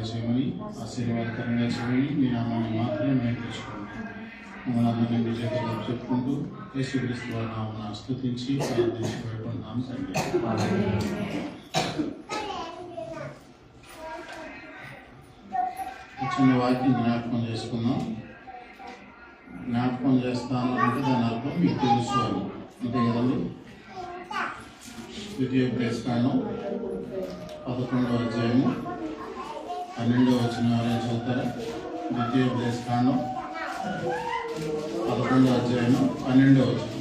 చేయమని, ఆశీర్వాదకరంగా చేయమని మీ నామాన్ని మాత్రమే మేము తెచ్చుకోండి. మమ్మల్ని అందరినీ మీ చేతుల్లో చెప్పుకుంటూ యేసుక్రీస్తు వారి నామమున స్తుతించి ప్రార్థించి పెట్టుకుంటున్నాం తండ్రి. చిన్న వాక్యం జ్ఞాపకం చేసుకుందాం. జ్ఞాపకం చేస్తాను అంటే దాని అర్థం మీకు తెలుసు అని అంతే కదండి. ద్వితీయోపదేశకాండం 11వ అధ్యాయము 12వ వచనం ఎవరైనా చదువుతారా? ద్వితీయోపదేశకాండం 11వ అధ్యాయము 12వ వచనం.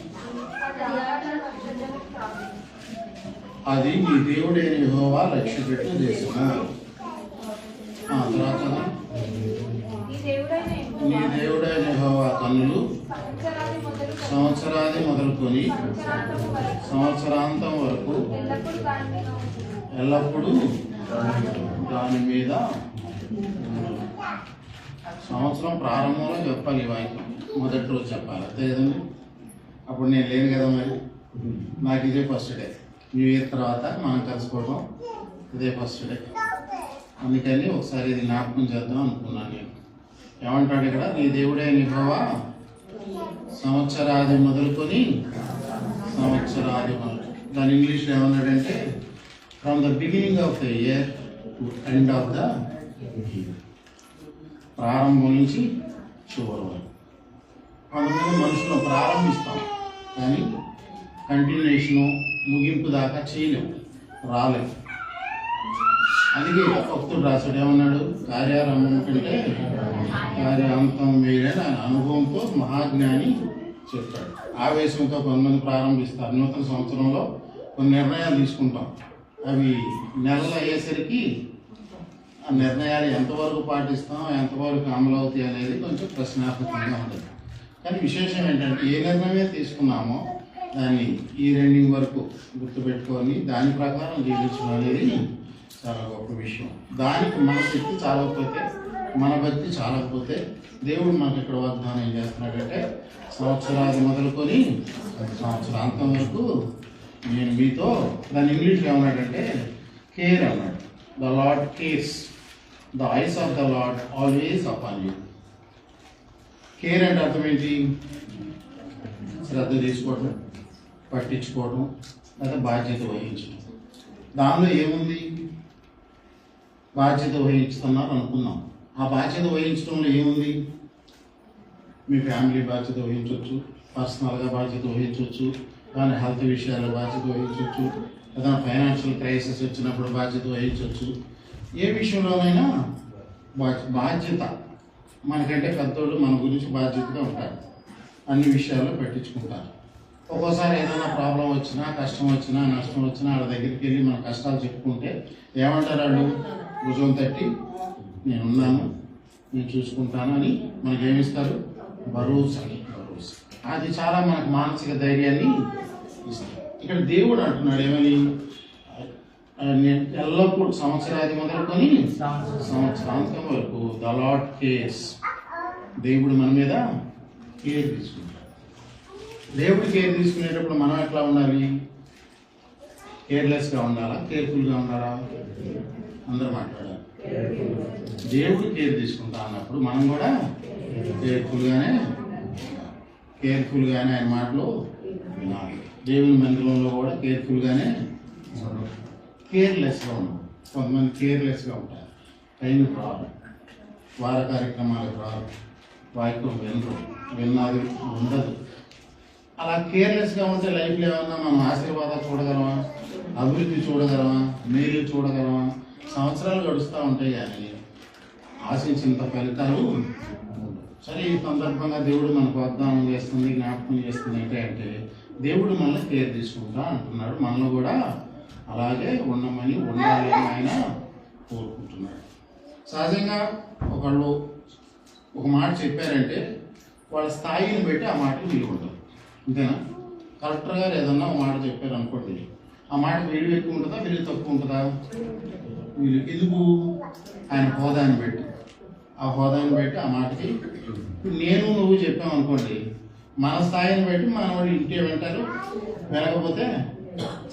అది నీ దేవుడైన యెహోవా లక్ష్యపెట్టిన దేశము. తర్వాత నీ దేవుడైన యెహోవా కన్నులు సంవత్సరాది మొదలుకొని సంవత్సరాంతం వరకు ఎల్లప్పుడూ దాని మీద. సంవత్సరం ప్రారంభంలో చెప్పాలి ఈ వాక్యం, మొదటి రోజు చెప్పాలి అంతే కదండి. అప్పుడు నేను లేను కదా, మరి నాకు ఇదే ఫస్ట్ డే. న్యూ ఇయర్ తర్వాత మనం కలుసుకోవడం ఇదే ఫస్ట్ డే. అందుకని ఒకసారి ఇది జ్ఞాపకం చేద్దాం అనుకున్నాను నేను. ఏమంటాడు ఇక్కడ? నీ దేవుడైన యెహోవా సంవత్సరాది మొదలుకొని సంవత్సరాది మొదలు. దాని ఇంగ్లీష్లో ఏమన్నాడంటే from the beginning of the year to end of the year. ప్రారంభం నుంచి చివరి వరకు. కొంతమంది మనుషులు ప్రారంభిస్తాం కానీ కంటిన్యూషను ముగింపు దాకా చేయలేము, రాలేము. అందుకే భక్తుడు రాశాడు, ఏమన్నాడు? కార్యారంభం కంటే కార్యాంతం మేలని ఆయన అనుభవంతో మహాజ్ఞాని చెప్పాడు. ఆవేశంతో కొంతమంది ప్రారంభిస్తారు. నూతన సంవత్సరంలో కొన్ని నిర్ణయాలు తీసుకుంటాం. అవి నెలలు అయ్యేసరికి ఆ నిర్ణయాలు ఎంతవరకు పాటిస్తాం, ఎంతవరకు అమలు అవుతాయి అనేది కొంచెం ప్రశ్నార్థకంగా ఉంటుంది. కానీ విశేషం ఏంటంటే ఏ నిర్ణయమే తీసుకున్నామో దాన్ని ఈ రెండింగ్ వరకు గుర్తుపెట్టుకొని దాని ప్రకారం జీవించడం అనేది చాలా గొప్ప విషయం. దానికి మన శక్తి చాలకపోతే, మన భక్తి చాలకపోతే దేవుడు మనకి ఇక్కడ వాగ్దానం ఏం చేస్తున్నాడంటే సంవత్సరాది మొదలుకొని సంవత్సరాంతం వరకు నేను మీతో. దాని ఇంగ్లీష్లో ఏమన్నాడంటే కేర్ అన్నాడు. The lord cares, the eyes of the lord always upon you. Care అంటే అర్థం ఏంటి? శ్రద్ధ తీసుకోవడం, పట్టించుకోవడం, లేదా బాధ్యత వహించడం. దానిలో ఏముంది? బాధ్యత వహిస్తున్నారు అనుకున్నాం. ఆ బాధ్యత వహించడంలో ఏముంది? మీ ఫ్యామిలీ బాధ్యత వహించవచ్చు, పర్సనల్గా బాధ్యత వహించవచ్చు, కానీ హెల్త్ విషయాల్లో బాధ్యత వహించవచ్చు, ఏదైనా ఫైనాన్షియల్ క్రైసిస్ వచ్చినప్పుడు బాధ్యత వహించవచ్చు. ఏ విషయంలోనైనా బాధ్యత. మనకంటే పెద్దోళ్ళు మన గురించి బాధ్యతగా ఉంటారు, అన్ని విషయాల్లో పట్టించుకుంటారు. ఒక్కోసారి ఏదైనా ప్రాబ్లం వచ్చినా, కష్టం వచ్చినా, నష్టం వచ్చినా వాళ్ళ దగ్గరికి వెళ్ళి మన కష్టాలు చెప్పుకుంటే ఏమంటారు వాళ్ళు? భుజం తట్టి నేనున్నాను, నేను చూసుకుంటాను అని మనకేమిస్తారు? భరోసా. అది చాలా మనకు మానసిక ధైర్యాన్ని ఇస్తుంది. ఇక్కడ దేవుడు అంటున్నాడు ఏమని? ఎల్లప్పుడూ సంవత్సరాది మొదలుకొని సంవత్సరాంతం వరకు ద లార్డ్ కేర్స్. దేవుడు మన మీద కేర్ తీసుకుంటాడు. దేవుడు కేర్ తీసుకునేటప్పుడు మనం ఎట్లా ఉండాలి? కేర్లెస్గా ఉండాలా, కేర్ఫుల్గా ఉండాలా? అందరూ మాట్లాడాలి. దేవుడు కేర్ తీసుకుంటా అన్నప్పుడు మనం కూడా కేర్ఫుల్గానే ఆయన మాటలు వినాలి. దేవుని మందిరంలో కూడా కేర్ఫుల్గానే, కేర్లెస్గా ఉండవు. కొంతమంది కేర్లెస్గా ఉంటారు. టైంకి రాదు, వార కార్యక్రమాలకు రాదు, వాక్యం విన్నది ఉండదు. అలా కేర్లెస్గా ఉంటే లైఫ్లో ఏమన్నా మనం ఆశీర్వాదాలు చూడగలమా, అభివృద్ధి చూడగలమా, మేలు చూడగలమా? సంవత్సరాలు గడుస్తూ ఉంటాయి కానీ ఆశించినంత ఫలితాలు ఉండవు. సరే, ఈ సందర్భంగా దేవుడు మనకు వాగ్దానం చేస్తుంది, జ్ఞాపకం చేస్తుంది అంటే దేవుడు మనల్ని కేర్ తీసుకుంటా అంటున్నాడు. మనలో కూడా అలాగే ఉండాలని ఆయన కోరుకుంటున్నాడు. సహజంగా ఒకళ్ళు ఒక మాట చెప్పారంటే వాళ్ళ స్థాయిని బట్టి ఆ మాటకు విలువ ఉంటుంది, అంతేనా? కలెక్టర్ గారు ఏదన్నా ఒక మాట చెప్పారు అనుకోండి, ఆ మాట విలువ ఎక్కువ ఉంటుందా, విలువ తక్కువ ఉంటుందా? విలువ. ఎందుకు? ఆయన హోదాని బట్టి. ఆ హోదాని బట్టి ఆ మాటకి నేను నువ్వు చెప్పామనుకోండి, మన స్థాయిని బట్టి మన వాళ్ళు ఇంటే వింటారు, వినకపోతే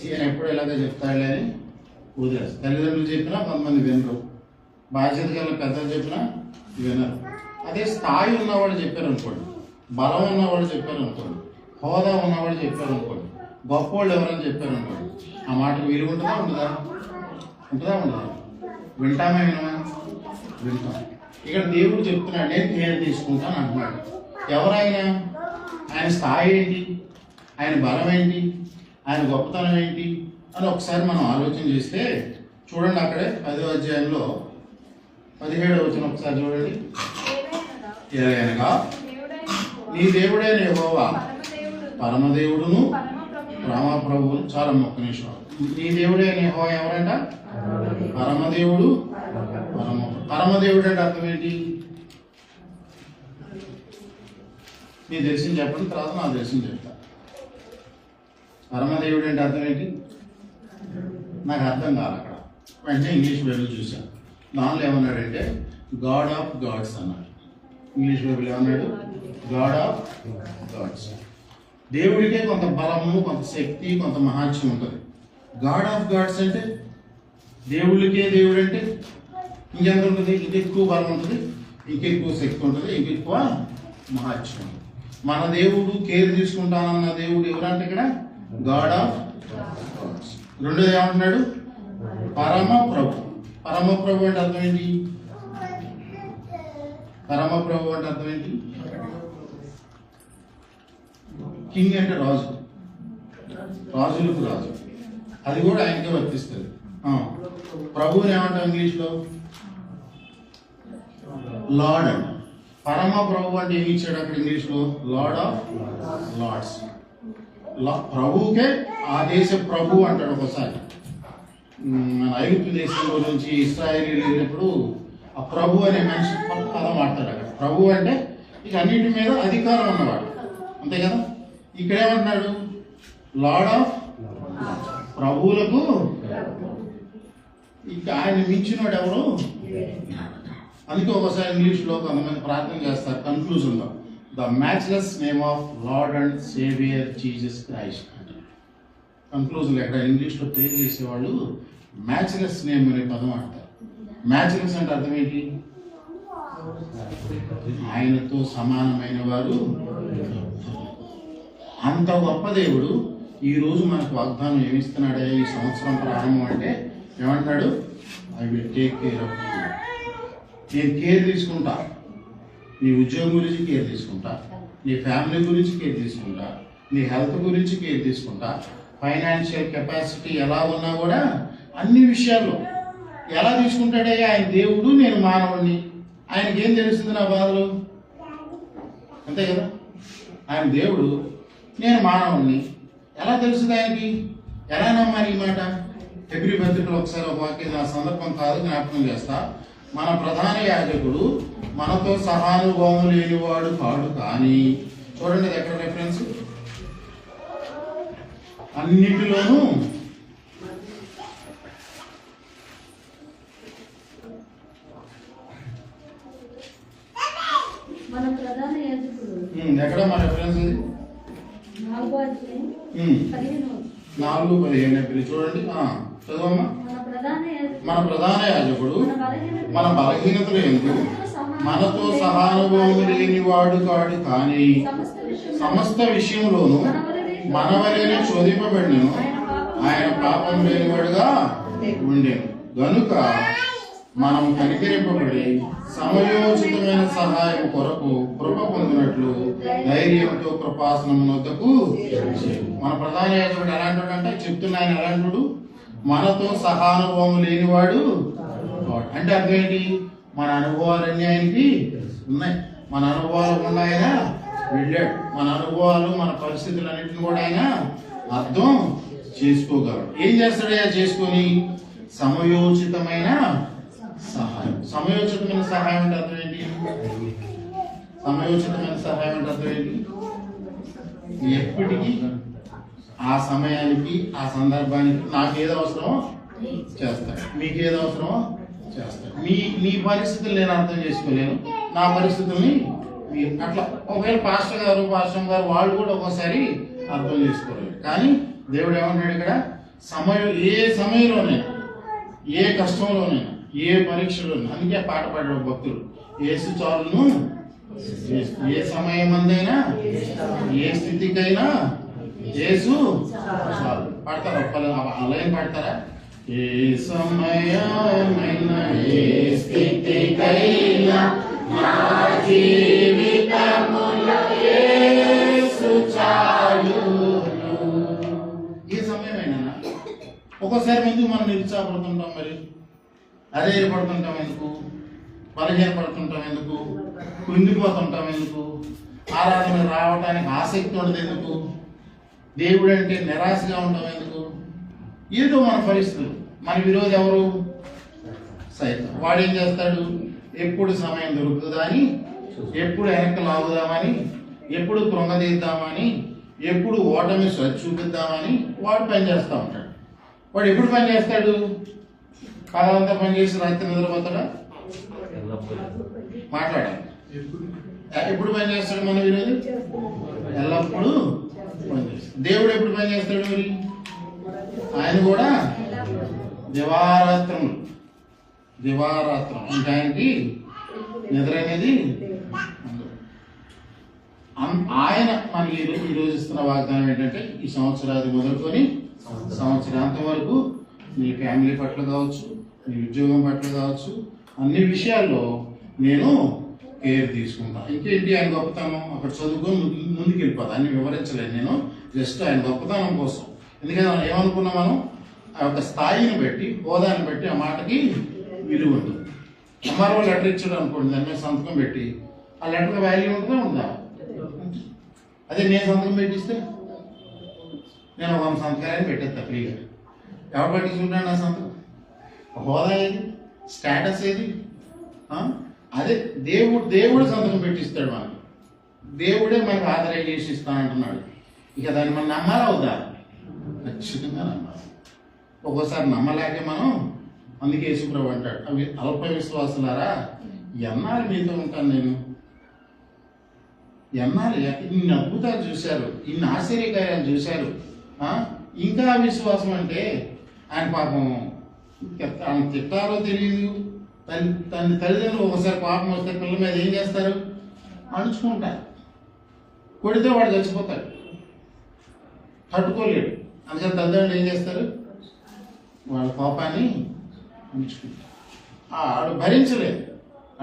ఈయన ఎప్పుడు ఇలాగే చెప్తాడులే అని వదిలేస్తారు. తల్లిదండ్రులు చెప్పినా కొంతమంది వినరు, బాధ్యత గల పెద్దలు చెప్పినా వినరు. అదే స్థాయి ఉన్నవాళ్ళు చెప్పారు అనుకోండి, బలం ఉన్నవాళ్ళు చెప్పారు అనుకోండి, హోదా ఉన్నవాళ్ళు చెప్పారు అనుకోండి, గొప్ప వాళ్ళు ఎవరైనా చెప్పారు అనుకోండి, ఆ మాటకు విలువ ఉంటుందా ఉండదా? ఉంటుందా ఉండదా? వింటామే వినమా? వింటాం. ఇక్కడ దేవుడు చెప్తున్నాడు, నేను కేర్ తీసుకుంటాను అంటున్నాడు. ఎవరైనా ఆయన స్థాయి ఏంటి, ఆయన బలం ఏంటి, ఆయన గొప్పతనం ఏంటి అని ఒకసారి మనం ఆలోచన చేస్తే చూడండి, అక్కడే 10వ అధ్యాయంలో 17వ వచనం ఒకసారి చూడండి. ఎలాగనగా నీ దేవుడైన యెహోవా పరమదేవుడును పరమప్రభువును. చాలా ఒక్క నిమిషం. నీ దేవుడైన యెహోవా ఎవరంట? పరమదేవుడు. పరమదేవుడు అంటే అర్థం ఏంటి? నీ తెలిసింది చెప్పండి, తర్వాత నాకు తెలిసింది చెప్తా. పరమదేవుడు అంటే అర్థం ఏంటి? నాకు అర్థం కాదు. అక్కడ వెంటనే ఇంగ్లీష్ బైబిల్ చూశాను. దానిలో ఏమన్నాడంటే గాడ్ ఆఫ్ గాడ్స్ అన్నాడు. ఇంగ్లీష్ బైబిల్ ఏమన్నాడు? God of Gods. దేవుడికే కొంత బలము, కొంత శక్తి, కొంత మహాత్యం ఉంటుంది. గాడ్ ఆఫ్ గాడ్స్ అంటే దేవుడికే దేవుడు అంటే ఇంకెంత ఉంటుంది? ఇంకెక్కువ బలం ఉంటుంది, ఇంకెక్కువ శక్తి ఉంటుంది, ఇంకెక్కువ మహాత్యం ఉంటుంది. మన దేవుడు కేర్ తీసుకుంటానన్న దేవుడు ఎవరంటే ఇక్కడ గాడ్ ఆఫ్ గాడ్స్. రెండోది ఏమంటున్నాడు? పరమ ప్రభు. పరమ ప్రభు అంటే అర్థం ఏంటి? పరమ ప్రభు అంటే అర్థం ఏంటి? కింగ్ అంటే రాజు, రాజులకు రాజు. అది కూడా ఆయనకే వర్తిస్తుంది. ప్రభువుని ఏమంటాం ఇంగ్లీష్లో? లార్డ్ అంట. పరమ ప్రభు అంటే ఏమి ఇచ్చాడు అక్కడ ఇంగ్లీష్లో? Lord of Lord's. ప్రభువుకే ఆ దేశ ప్రభు అంటాడు. ఒకసారి మన ఐగుప్తు దేశంలో నుంచి ఇశ్రాయేలీయులు వెళ్ళినప్పుడు ఆ ప్రభు అనే మనిషి పదం వాడతాడు. అక్కడ ప్రభు అంటే ఇక అన్నింటి మీద అధికారం ఉన్నవాడు, అంతే కదా. ఇక్కడ ఏమంటున్నాడు? లార్డ్ ఆఫ్ ప్రభువులకు. ఇక ఆయన మించినవాడు ఎవరు? అందుకే ఒకసారి ఇంగ్లీష్లో కొంతమంది ప్రార్థన చేస్తారు కన్క్లూజన్లో, the matchless name of Lord and Saviour Jesus Christ అంటే. కన్క్లూజన్ ఎక్కడ ఇంగ్లీష్లో ప్రే చేసేవాళ్ళు మ్యాచ్లెస్ నేమ్ అనే పదం అంటారు. మ్యాచ్లెస్ అంటే అర్థం ఏంటి? ఆయనతో సమానమైన వారు. అంత గొప్ప దేవుడు ఈరోజు మనకు వాగ్దానం ఏమిస్తున్నాడే ఈ సంవత్సరం ప్రారంభం అంటే ఏమంటాడు? I will take care of you. నేను కేర్ తీసుకుంటా. నీ ఉద్యోగం గురించి కేర్ తీసుకుంటా, నీ ఫ్యామిలీ గురించి కేర్ తీసుకుంటా, నీ హెల్త్ గురించి కేర్ తీసుకుంటా, ఫైనాన్షియల్ కెపాసిటీ ఎలా ఉన్నా కూడా అన్ని విషయాల్లో ఎలా తీసుకుంటాడే ఆయన దేవుడు. నేను మానవుడిని, ఆయనకేం తెలుస్తుంది నా బాధలు? అంతే కదా. ఆయన దేవుడు, నేను మానవుడిని, ఎలా తెలుస్తుంది ఆయనకి? ఎలా నమ్మాలి ఈ మాట? హెబ్రీ పత్రికలో ఒకసారి ఒక వాక్యం, ఆ సందర్భం కాదు జ్ఞాపకం చేస్తా. మన ప్రధాన యాజకుడు మనతో సహానుభవం లేనివాడు కాడు కానీ, చూడండి ఎక్కడ రెఫరెన్స్, అన్నిటిలోనూ మన ప్రధాన యాజకుడు ఎక్కడ మన రెఫరెన్స్ ఇది? 4:15 చూడండి. చదవమ్మా. మన ప్రధాన యాజకుడు మన బలహీనతలు ఎందుకు మనతో సహానుభవం లేనివాడు కాడు కానీ సమస్త విషయంలోనూ మన వలెనే శోధింపబడినను ఆయన పాపం లేనివాడుగా ఉండేను గనుక మనం కనికరింపబడి సమయోచితమైన సహాయం కొరకు కృప పొందినట్లు ధైర్యంతో కృపాసనమునొద్దకు. మన ప్రధాన యాజకుడు ఎలాంటి అంటే చెప్తున్న ఆయన ఎలాంటి? మనతో సహానుభవం లేనివాడు అంటే అర్థం ఏంటి? మన అనుభవాలన్నీ ఆయనకి ఉన్నాయి. మన అనుభవాలు ఉన్న ఆయన వెళ్ళాడు. మన అనుభవాలు, మన పరిస్థితులన్నింటిని కూడా ఆయన అర్థం చేసుకోగలడు. ఏం చేస్తాడయ్యా చేసుకొని? సమయోచితమైన సహాయం. సమయోచితమైన సహాయం అంటే అర్థం ఏంటి? సమయోచితమైన సహాయం అంటే అర్థం ఏంటి? ఎప్పటికీ ఆ సమయానికి, ఆ సందర్భానికి నాకేదో అవసరమో చేస్తాడు, మీకేదో అవసరమో చేస్తాడు. మీ పరిస్థితులు నేను అర్థం చేసుకోలేను, నా పరిస్థితుల్ని మీరు అట్లా. ఒకవేళ పాస్టర్ గారు వాళ్ళు కూడా ఒక్కోసారి అర్థం చేసుకోలేరు. కానీ దేవుడు ఏమంటాడు ఇక్కడ? ఏ సమయంలోనైనా, ఏ కష్టంలోనైనా, ఏ పరీక్షలు అందుకే పాట పాడారు భక్తులు. యేసు చాలును, ఏ సమయమందైనా ఏ స్థితికైనా యేసు చాలు. పాడతారా లైన్ పాడతారా? ఏ సమయమైనా ఏ స్థితికైనా నా జీవితములో యేసు చాలును. ఏ సమయమైనా ఒక్కోసారి ఎందుకు మనం నిరుత్సాహపడుతుంటాం, మరి అధైర్యపడుతుంటాం ఎందుకు, బలహీనపడుతుంటాం ఎందుకు, కుంగిపోతుంటాం ఎందుకు, ఆరాధన రావడానికి ఆసక్తి ఉండదు ఎందుకు, దేవుడు అంటే నిరాశగా ఉండడం ఎందుకు? ఏదో మన పరిస్థితులు. మన విరోధి ఎవరు? సైతం. వాడు ఏం చేస్తాడు? ఎప్పుడు సమయం దొరుకుతుందా అని, ఎప్పుడు వెనక్కి లాగుదామని, ఎప్పుడు కృంగదీద్దామని, ఎప్పుడు ఓటమి చూపిద్దామని వాడు పని చేస్తూ ఉంటాడు. వాడు ఎప్పుడు పని చేస్తాడు? కాలంతా పని చేసి రాత్రి నిద్రపోతాడా? మాట్లాడాలి. ఎప్పుడు పని చేస్తాడు మన విరోధి? ఎల్లప్పుడూ పని చేస్తాడు. దేవుడు ఎప్పుడు పని చేస్తాడు? మరి ఆయన కూడా దివారాత్రములు, ఇంకా ఆయనకి నిద్ర అనేది ఆయన మనకి ఈరోజు ఇస్తున్న వాగ్దానం ఏంటంటే, ఈ సంవత్సరాది మొదలుకొని సంవత్సరాంతం వరకు నీ ఫ్యామిలీ పట్ల కావచ్చు, నీ ఉద్యోగం పట్ల కావచ్చు, అన్ని విషయాల్లో నేను కేర్ తీసుకుంటాను. ఇంకేంటి ఆయన గొప్పతనం? అక్కడ చదువుకొని ముందుకు వెళ్ళిపోతాను. అన్ని వివరించలేను నేను, జస్ట్ ఆయన గొప్పతనం కోసం. ఎందుకంటే మనం ఏమనుకున్నాం, మనం ఆ యొక్క స్థాయిని బట్టి, హోదాని బట్టి ఆ మాటకి విలువ ఉంటుంది. ఎంఆర్ఓ లెటర్ ఇచ్చాడు అనుకోండి, దాని మీద సంతకం పెట్టి ఆ లెటర్ వాల్యూ ఉంటుందా ఉందా? అదే నేను సంతకం పెట్టిస్తే నేను 100 సంతకాలని పెట్టేస్తా ఫ్రీగా. ఎవరు పట్టించుకుంటాడు నా సంతకం? హోదా ఏది? స్టేటస్ ఏది? అదే దేవుడు సంతకం పెట్టిస్తాడు మనకి. దేవుడే మనకు ఆథరైజేషన్ ఇస్తానంటున్నాడు. ఇక దాన్ని మనం నమ్మాలా అవుదా? ఖచ్చితంగా నమ్మాలి. ఒక్కోసారి నమ్మలేకే మనం, అందుకే యేసుప్రభు అంటాడు, అవి అల్ప విశ్వాసులారా, ఎన్నాళ్ళు మీతో ఉంటాను నేను, ఎన్నాళ్ళు ఇన్ని అద్భుతాలు చూశారు, ఇన్ని ఆశ్చర్యకార్యాలు చూశారు, ఇంకా విశ్వాసం అంటే ఆయన పాపం ఆయన తిట్టారో తెలియదు. తల్లిదండ్రులు ఒకసారి పాపం వస్తే పిల్లల మీద ఏం చేస్తారు? అణుచుకుంటారు. కొడితే వాడు చచ్చిపోతాడు, తట్టుకోలేడు. అందుకని తల్లిదండ్రులు ఏం చేస్తారు? వాళ్ళ కోపాన్ని అణుచుకుంటారు. ఆడు భరించలేదు.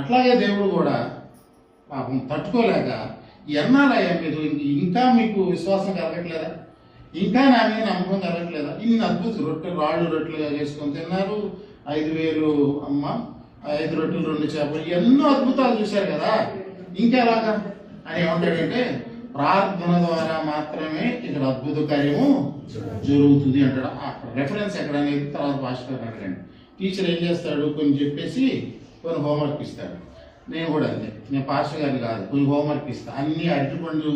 అట్లాగే దేవుడు కూడా పాపం తట్టుకోలేక, ఎన్నాళ్ళయ్యా మీరు ఇంకా మీకు విశ్వాసం కలగట్లేదా, ఇంకా నా మీద నమ్మకం కలగట్లేదా, ఇన్ని అద్భుత రాళ్ళు రొట్టెలుగా చేసుకొని తిన్నారు, 5,000 అమ్మ, 5 రొట్టెలు 2 చేపలు, ఎన్నో అద్భుతాలు చూశారు కదా, ఇంకెలాగా అని ఏమంటాడంటే, ప్రార్థన ద్వారా మాత్రమే ఇక్కడ అద్భుత కార్యము జరుగుతుంది అంటాడు. రెఫరెన్స్ ఎక్కడ అనేది తర్వాత భాస్కర్ అడగండి. టీచర్ ఏం చేస్తాడు? కొన్ని చెప్పేసి కొన్ని హోంవర్క్ ఇస్తాడు. నేను కూడా అంతే, నేను పాస్టర్ గారిని కాదు, కొన్ని హోంవర్క్ ఇస్తాను. అన్ని అరటిపండు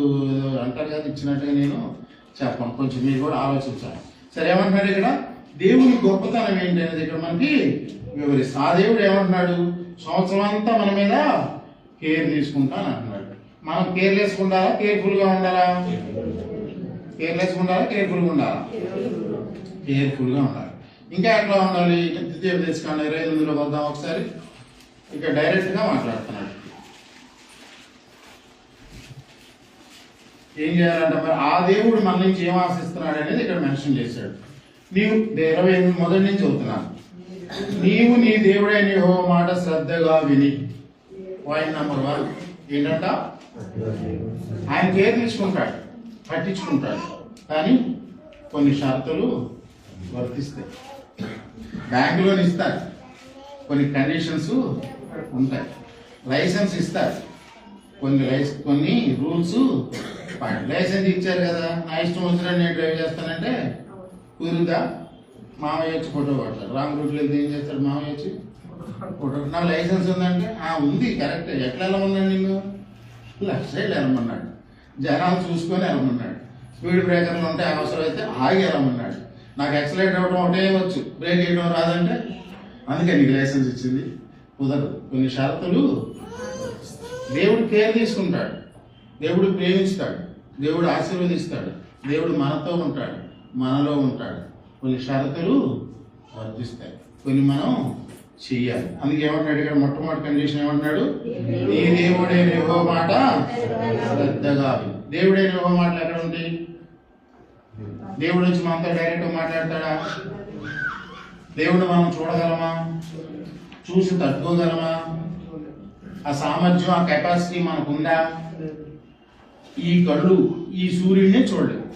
అంటారు కదా, ఇచ్చినట్టుగా నేను చెప్పను. కొంచెం మీరు కూడా ఆలోచించాలి. సరే, ఏమంటున్నాడు ఇక్కడ? దేవుని గొప్పతనం ఏంటి అనేది ఇక్కడ మనకి వివరిస్తాం. ఆ దేవుడు ఏమంటున్నాడు? సంవత్సరం అంతా మన మీద కేర్ తీసుకుంటాను అంటున్నాడు. మనం కేర్లెస్ ఉండాలా, కేర్ఫుల్గా ఉండాలా? కేర్లెస్గా ఉండాలా, కేర్ఫుల్గా ఉండాలా? కేర్ఫుల్గా ఉండాలి. ఇంకా ఎట్లా ఉండాలి? ద్వితీయోపదేశకాండ 28లో వద్దాం ఒకసారి. ఇక డైరెక్ట్గా మాట్లాడుతున్నాడు. ఏం చేయాలంటే, మరి ఆ దేవుడు మన నుంచి ఏం ఆశిస్తున్నాడు అనేది ఇక్కడ మెన్షన్ చేశాడు. నీవు 28 మొదటి నుంచి చదువుతున్నాను. నీవు నీ దేవుడైన యెహోవా మాట శ్రద్ధగా విని. పాయింట్ నెంబర్ 1 ఏంటంట? ఆయన కేర్ తీసుకుంటాడు, పట్టించుకుంటాడు, కానీ కొన్ని షరతులు వర్తిస్తాయి. బ్యాంక్ లోన్ ఇస్తారు, కొన్ని కండిషన్స్ ఉంటాయి. లైసెన్స్ ఇస్తారు, కొన్ని రూల్స్. లైసెన్స్ ఇచ్చారు కదా, నా ఇష్టం వచ్చినట్టు నేను డ్రైవ్ చేస్తానంటే కుదురుగా మామయ్య వచ్చి ఫోటో కొడతాడు. రాంగ్ రూట్లో వెళ్తే ఏం చేస్తాడు? మామయ్య వచ్చి ఫోటో. నాకు లైసెన్స్ ఉందంటే ఉంది, కరెక్టే. ఎట్లా వెళ్ళమన్నాడు? నిన్ను లెఫ్ట్ సైడ్ వెళ్ళమన్నాడు, జనాలు చూసుకొని వెళ్ళమన్నాడు. స్పీడ్ బ్రేకర్లు ఉంటే అవసరమైతే ఆగి వెళ్ళమన్నాడు. నాకు ఎక్సలేటర్ ఇవ్వడం ఒకటే వచ్చు, బ్రేక్ వేయడం రాదంటే అందుకే నీకు లైసెన్స్ ఇచ్చింది. కుదరదు. కొన్ని షరతులు. దేవుడు కేర్ తీసుకుంటాడు, దేవుడు ప్రేమిస్తాడు, దేవుడు ఆశీర్వదిస్తాడు, దేవుడు మనతో ఉంటాడు, మనలో ఉంటాడు. కొన్ని షరతులు వర్తిస్తాయి, కొన్ని మనం చెయ్యాలి. అందుకే ఏమంటున్నాడు ఇక్కడ మొట్టమొదటి కండిషన్ ఏమంటున్నాడు? నీ దేవుడైన యెహోవా మాట శ్రద్ధగా విను. దేవుడైన యెహోవా మాటలు ఎక్కడ ఉంది? దేవుడు వచ్చి మనతో డైరెక్ట్గా మాట్లాడతాడా? దేవుడు మనం చూడగలమా? చూసి తట్టుకోగలమా? ఆ సామర్థ్యం, ఆ కెపాసిటీ మనకుందా? ఈ కళ్ళు ఈ సూర్యుడిని చూడలేదు.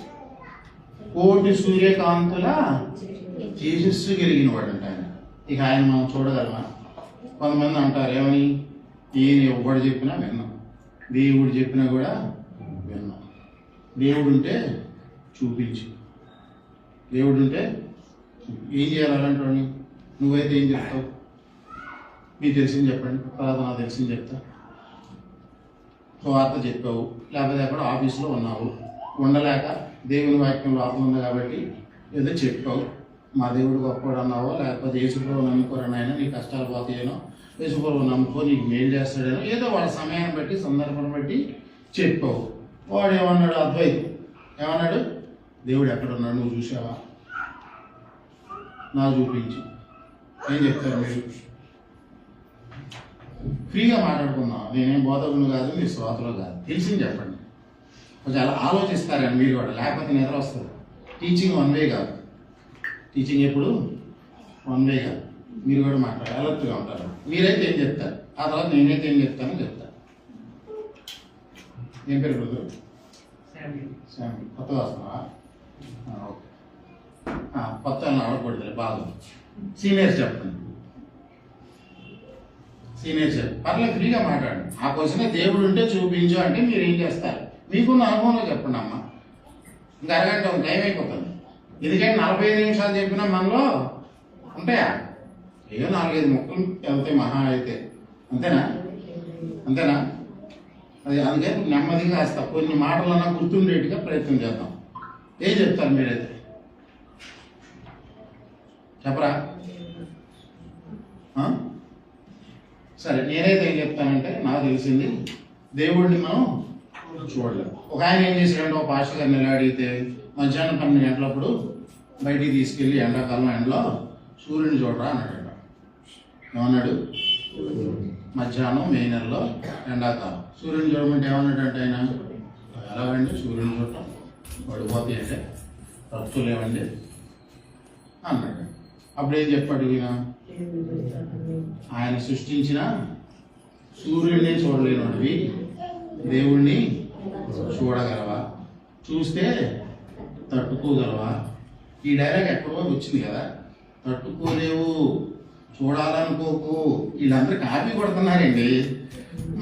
కోటి సూర్యకాంతుల తేజస్సు కలిగిన వాడు అంట ఆయన. ఇక ఆయన మనం చూడగలమా? కొంతమంది అంటారు ఏమని, ఈయన ఎవడు చెప్పినా విన్నాం, దేవుడు చెప్పినా కూడా విన్నాం. దేవుడు ఉంటే చూపించు, దేవుడు ఉంటే ఏం చేయాలి అలాంటి వాడిని? నువ్వైతే ఏం చెప్తావు? మీకు తెలిసింది చెప్పండి, తర్వాత నాకు తెలిసింది చెప్తా. వార్త చెప్పావు, లేకపోతే ఎక్కడ ఆఫీసులో ఉన్నావు, ఉండలేక దేవుని వాక్యం లోపల ఉంది కాబట్టి ఏదో చెప్పావు, మా దేవుడు గొప్పవాడు అన్నావో, లేకపోతే యేసుప్రభువు నమ్ముకోరని ఆయన నీ కష్టాలు పోతాయేనో, యేసుప్రభువు నమ్ముకో నీకు మేలు చేస్తాడేనో, ఏదో వాళ్ళ సమయాన్ని బట్టి సందర్భాన్ని బట్టి చెప్పావు. వాడు ఏమన్నాడు? అద్వైతం ఏమన్నాడు? దేవుడు ఎక్కడున్నాడు నువ్వు చూసావా? నాకు చూపించి. ఏం చెప్తారు మీరు? ఫ్రీగా మాట్లాడుకుందాం. నేనేం బోధకుడు కాదు, మీ శ్రోతలు కాదు, తెలిసింది చెప్పండి. కొంచెం అలా ఆలోచిస్తారని మీరు కూడా, లేకపోతే నిద్ర వస్తుంది. టీచింగ్ వన్ వే కాదు, టీచింగ్ ఎప్పుడు వన్ వే కాదు. మీరు కూడా మాట్లాడాలి, అలర్ట్గా ఉంటారు. మీరైతే ఏం చెప్తారు, ఆ తర్వాత నేనైతే ఏం చెప్తానో చెప్తాను. ఏం పేరు బ్రదర్? శామ్యూల్. కొత్తగా వస్తున్నావా? ఓకే. కొత్త ఆడకూడదు, బాగా సీనియర్స్ చెప్పండి. సీనియర్ సార్ పర్లేదు, ఫ్రీగా మాట్లాడండి. ఆ క్వశ్చన్ దేవుడు ఉంటే చూపించు అంటే మీరు ఏం చేస్తారు? మీకున్న అనుభవంలో చెప్పండి అమ్మ. ఇంకా అరగంట టైం అయిపోతుంది. ఎందుకంటే 45 నిమిషాలు చెప్పినా మనలో ఉంటాయా? ఏదో 4-5 ముక్కలు వెళ్తాయి మహా అయితే. అంతేనా? అంతేనా? అది అందుకే నెమ్మదిగా కాస్త కొన్ని మాటలన్నా గుర్తుండేట్టుగా ప్రయత్నం చేద్దాం. ఏం చెప్తారు మీరైతే? చెప్పరా? సరే, నేనైతే ఏం చెప్తానంటే, నాకు తెలిసింది దేవుడిని మనం చూడలేము. ఒక ఆయన ఏం చేశాడంటే, ఒక పాస్టర్ గారిని ఎలా అడిగితే, మధ్యాహ్నం 12 గంటలప్పుడు బయటికి తీసుకెళ్ళి ఎండాకాలం ఎండలో సూర్యుని చూడరా అన్నాడు. ఏమన్నాడు? మధ్యాహ్నం మే నెలలో ఎండాకాలం సూర్యుని చూడమంటే ఏమన్నాడంటే ఆయన, ఎలాగండి సూర్యుని చూడటం పడిపోతాయి అంటే తప్పులేమండి అన్నాడు. అప్పుడు ఏం చెప్పాడు ఈయన? ఆయన సృష్టించిన సూర్యుడిని చూడలేనివాడివి దేవుణ్ణి చూడగలవా? చూస్తే తట్టుకోగలవా? ఈ డైలాగ్ ఎక్కడో వచ్చింది కదా, తట్టుకోలేవు, చూడాలనుకోకు. వీళ్ళందరూ కాపీ కొడుతున్నారండి.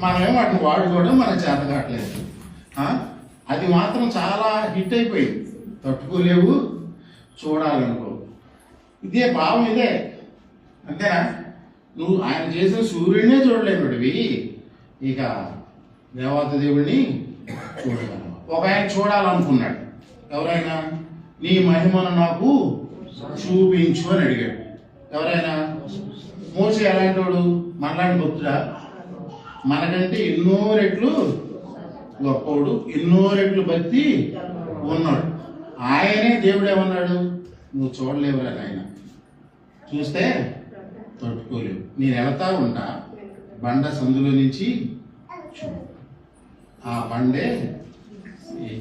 మనమేమో వాటిని వాడుకోవడం మనకు చేత కావట్లేదు. అది మాత్రం చాలా హిట్ అయిపోయింది. తట్టుకోలేవు, చూడాలనుకో. ఇదే భావం, ఇదే. అంతేనా? నువ్వు ఆయన చేసిన సూర్యుడినే చూడలేనుడివి, ఇక దేవత దేవుడిని చూడగలవు. ఒక ఆయన చూడాలనుకున్నాడు. ఎవరైనా? నీ మహిమను నాకు చూపించు అని అడిగాడు. ఎవరైనా? మోసే ఎలాంటి వాడు? మనలాంటి భక్తుడా? మనకంటే ఎన్నో రెట్లు గొప్పవాడు, ఎన్నో రెట్లు భక్తి ఉన్నాడు. ఆయనే దేవుడు ఏమన్నాడు? నువ్వు చూడలేవురా ఆయన, చూస్తే తట్టుకోలేవు. నేను వెళ్తా ఉంటా బండ సందులో నుంచి చూడు. ఆ బండే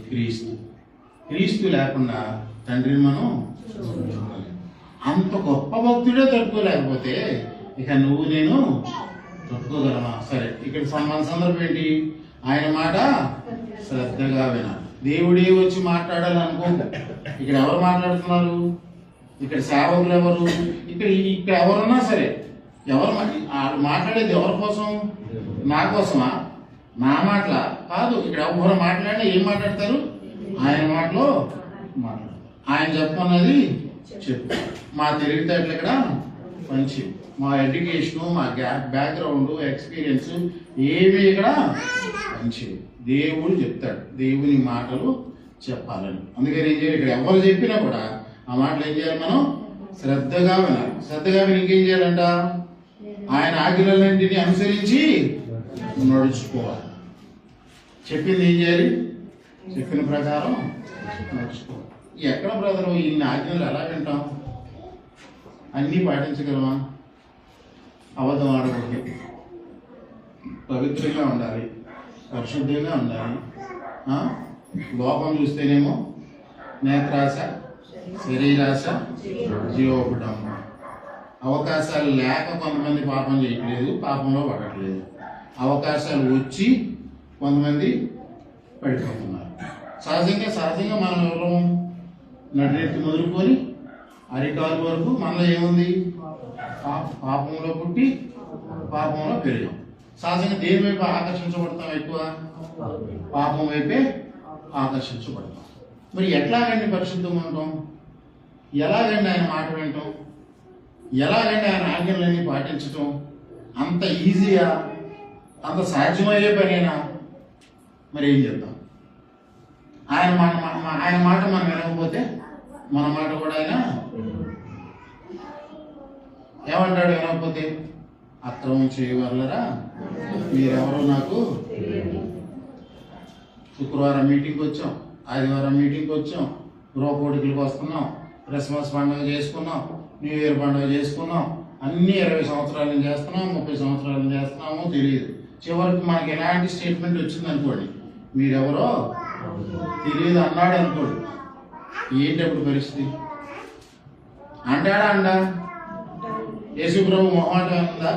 క్రీస్తు. క్రీస్తు లేకుండా తండ్రిని మనం చూడలేము. అంత గొప్ప భక్తుడే తట్టుకోలేకపోతే ఇక నువ్వు నేను తట్టుకోగలమా? సరే, ఇక్కడ మన సందర్భం ఏంటి? ఆయన మాట శ్రద్ధగా వినాలి. దేవుడే వచ్చి మాట్లాడాలనుకో. ఇక్కడ ఎవరు మాట్లాడుతున్నారు? ఇక్కడ సేవకులు ఎవరు? ఇక్కడ ఎవరున్నా సరే, ఎవరు మాట్లాడేది ఎవరి కోసం? నా కోసమా? నా మాటల కాదు. ఇక్కడ ఎవరు మాట్లాడినా ఏం మాట్లాడతారు? ఆయన మాటలో మాట్లాడతారు. ఆయన చెప్పన్నది చెప్పు. మా తెలివితేటలు ఇక్కడ మంచి, మా ఎడ్యుకేషను, మా బ్యాక్గ్రౌండ్, ఎక్స్పీరియన్స్ ఏమి ఇక్కడ మంచి. దేవుడు చెప్తాడు, దేవుని మాటలు చెప్పాలని. అందుకని ఏం చేయాలి? ఇక్కడ ఎవరు చెప్పినా కూడా ఆ మాటలు ఏం చేయాలి? మనం శ్రద్ధగా వినాలి. శ్రద్ధగా విని ఇంకేం చేయాలంట? ఆయన ఆజ్ఞలన్నింటినీ అనుసరించి నడుచుకోవాలి. చెప్పింది ఏం చేయాలి? చెప్పిన ప్రకారం నడుచుకోవాలి. ఎక్కడ బ్రదరు ఇన్ని ఆజ్ఞలు ఎలా వింటాం? అన్నీ పాటించగలమా? అబద్ధం ఆడకూడదు, పవిత్రంగా ఉండాలి, పరిశుద్ధంగా ఉండాలి. లోపం చూస్తేనేమో నేత్రాశ, శరీరాశ, జీవోపటం. అవకాశాలు లేక కొంతమంది పాపం చేయట్లేదు, పాపంలో పడట్లేదు. అవకాశాలు వచ్చి కొంతమంది పడిపోతున్నారు. సహజంగా మనం ఎవరు నడినెత్తి మొదలుకొని అరికాలు వరకు మనలో ఏముంది? పాపంలో పుట్టి పాపంలో పెరిగాం. సహజంగా దేని వైపు ఆకర్షించబడతాం? ఎక్కువ పాపం వైపే ఆకర్షించబడతాం. మరి ఎట్లాగండి పరిశుద్ధంగా ఉంటాం? ఎలాగండి ఆయన మాట వినటం? ఎలాగండి ఆయన ఆజ్ఞలన్నీ పాటించటం? అంత ఈజీగా, అంత సాధ్యమయ్యే పనేనా? మరి ఏం చేద్దాం? ఆయన మాట మనం వినకపోతే మన మాట కూడా ఆయన ఏమంటాడు? వినకపోతే అక్రమం చేయగలరా మీరెవరో నాకు. శుక్రవారం మీటింగ్కి వచ్చాం, ఆదివారం మీటింగ్కి వచ్చాం, గృహపోటికలకు వస్తున్నాం, క్రిస్మస్ పండుగ చేసుకున్నాం, న్యూ ఇయర్ పండుగ చేసుకున్నాం, అన్నీ 20 సంవత్సరాల నుంచి చేస్తున్నాం, 30 సంవత్సరాల నుంచి చేస్తున్నామో తెలియదు. చివరికి మనకి ఎలాంటి స్టేట్మెంట్ వచ్చింది అనుకోండి, మీరెవరో తెలియదు అన్నాడు అనుకోండి, ఏంటప్పుడు పరిస్థితి? అంటాడా? యేసుప్రభు మొహమాటం ఏమనుందా?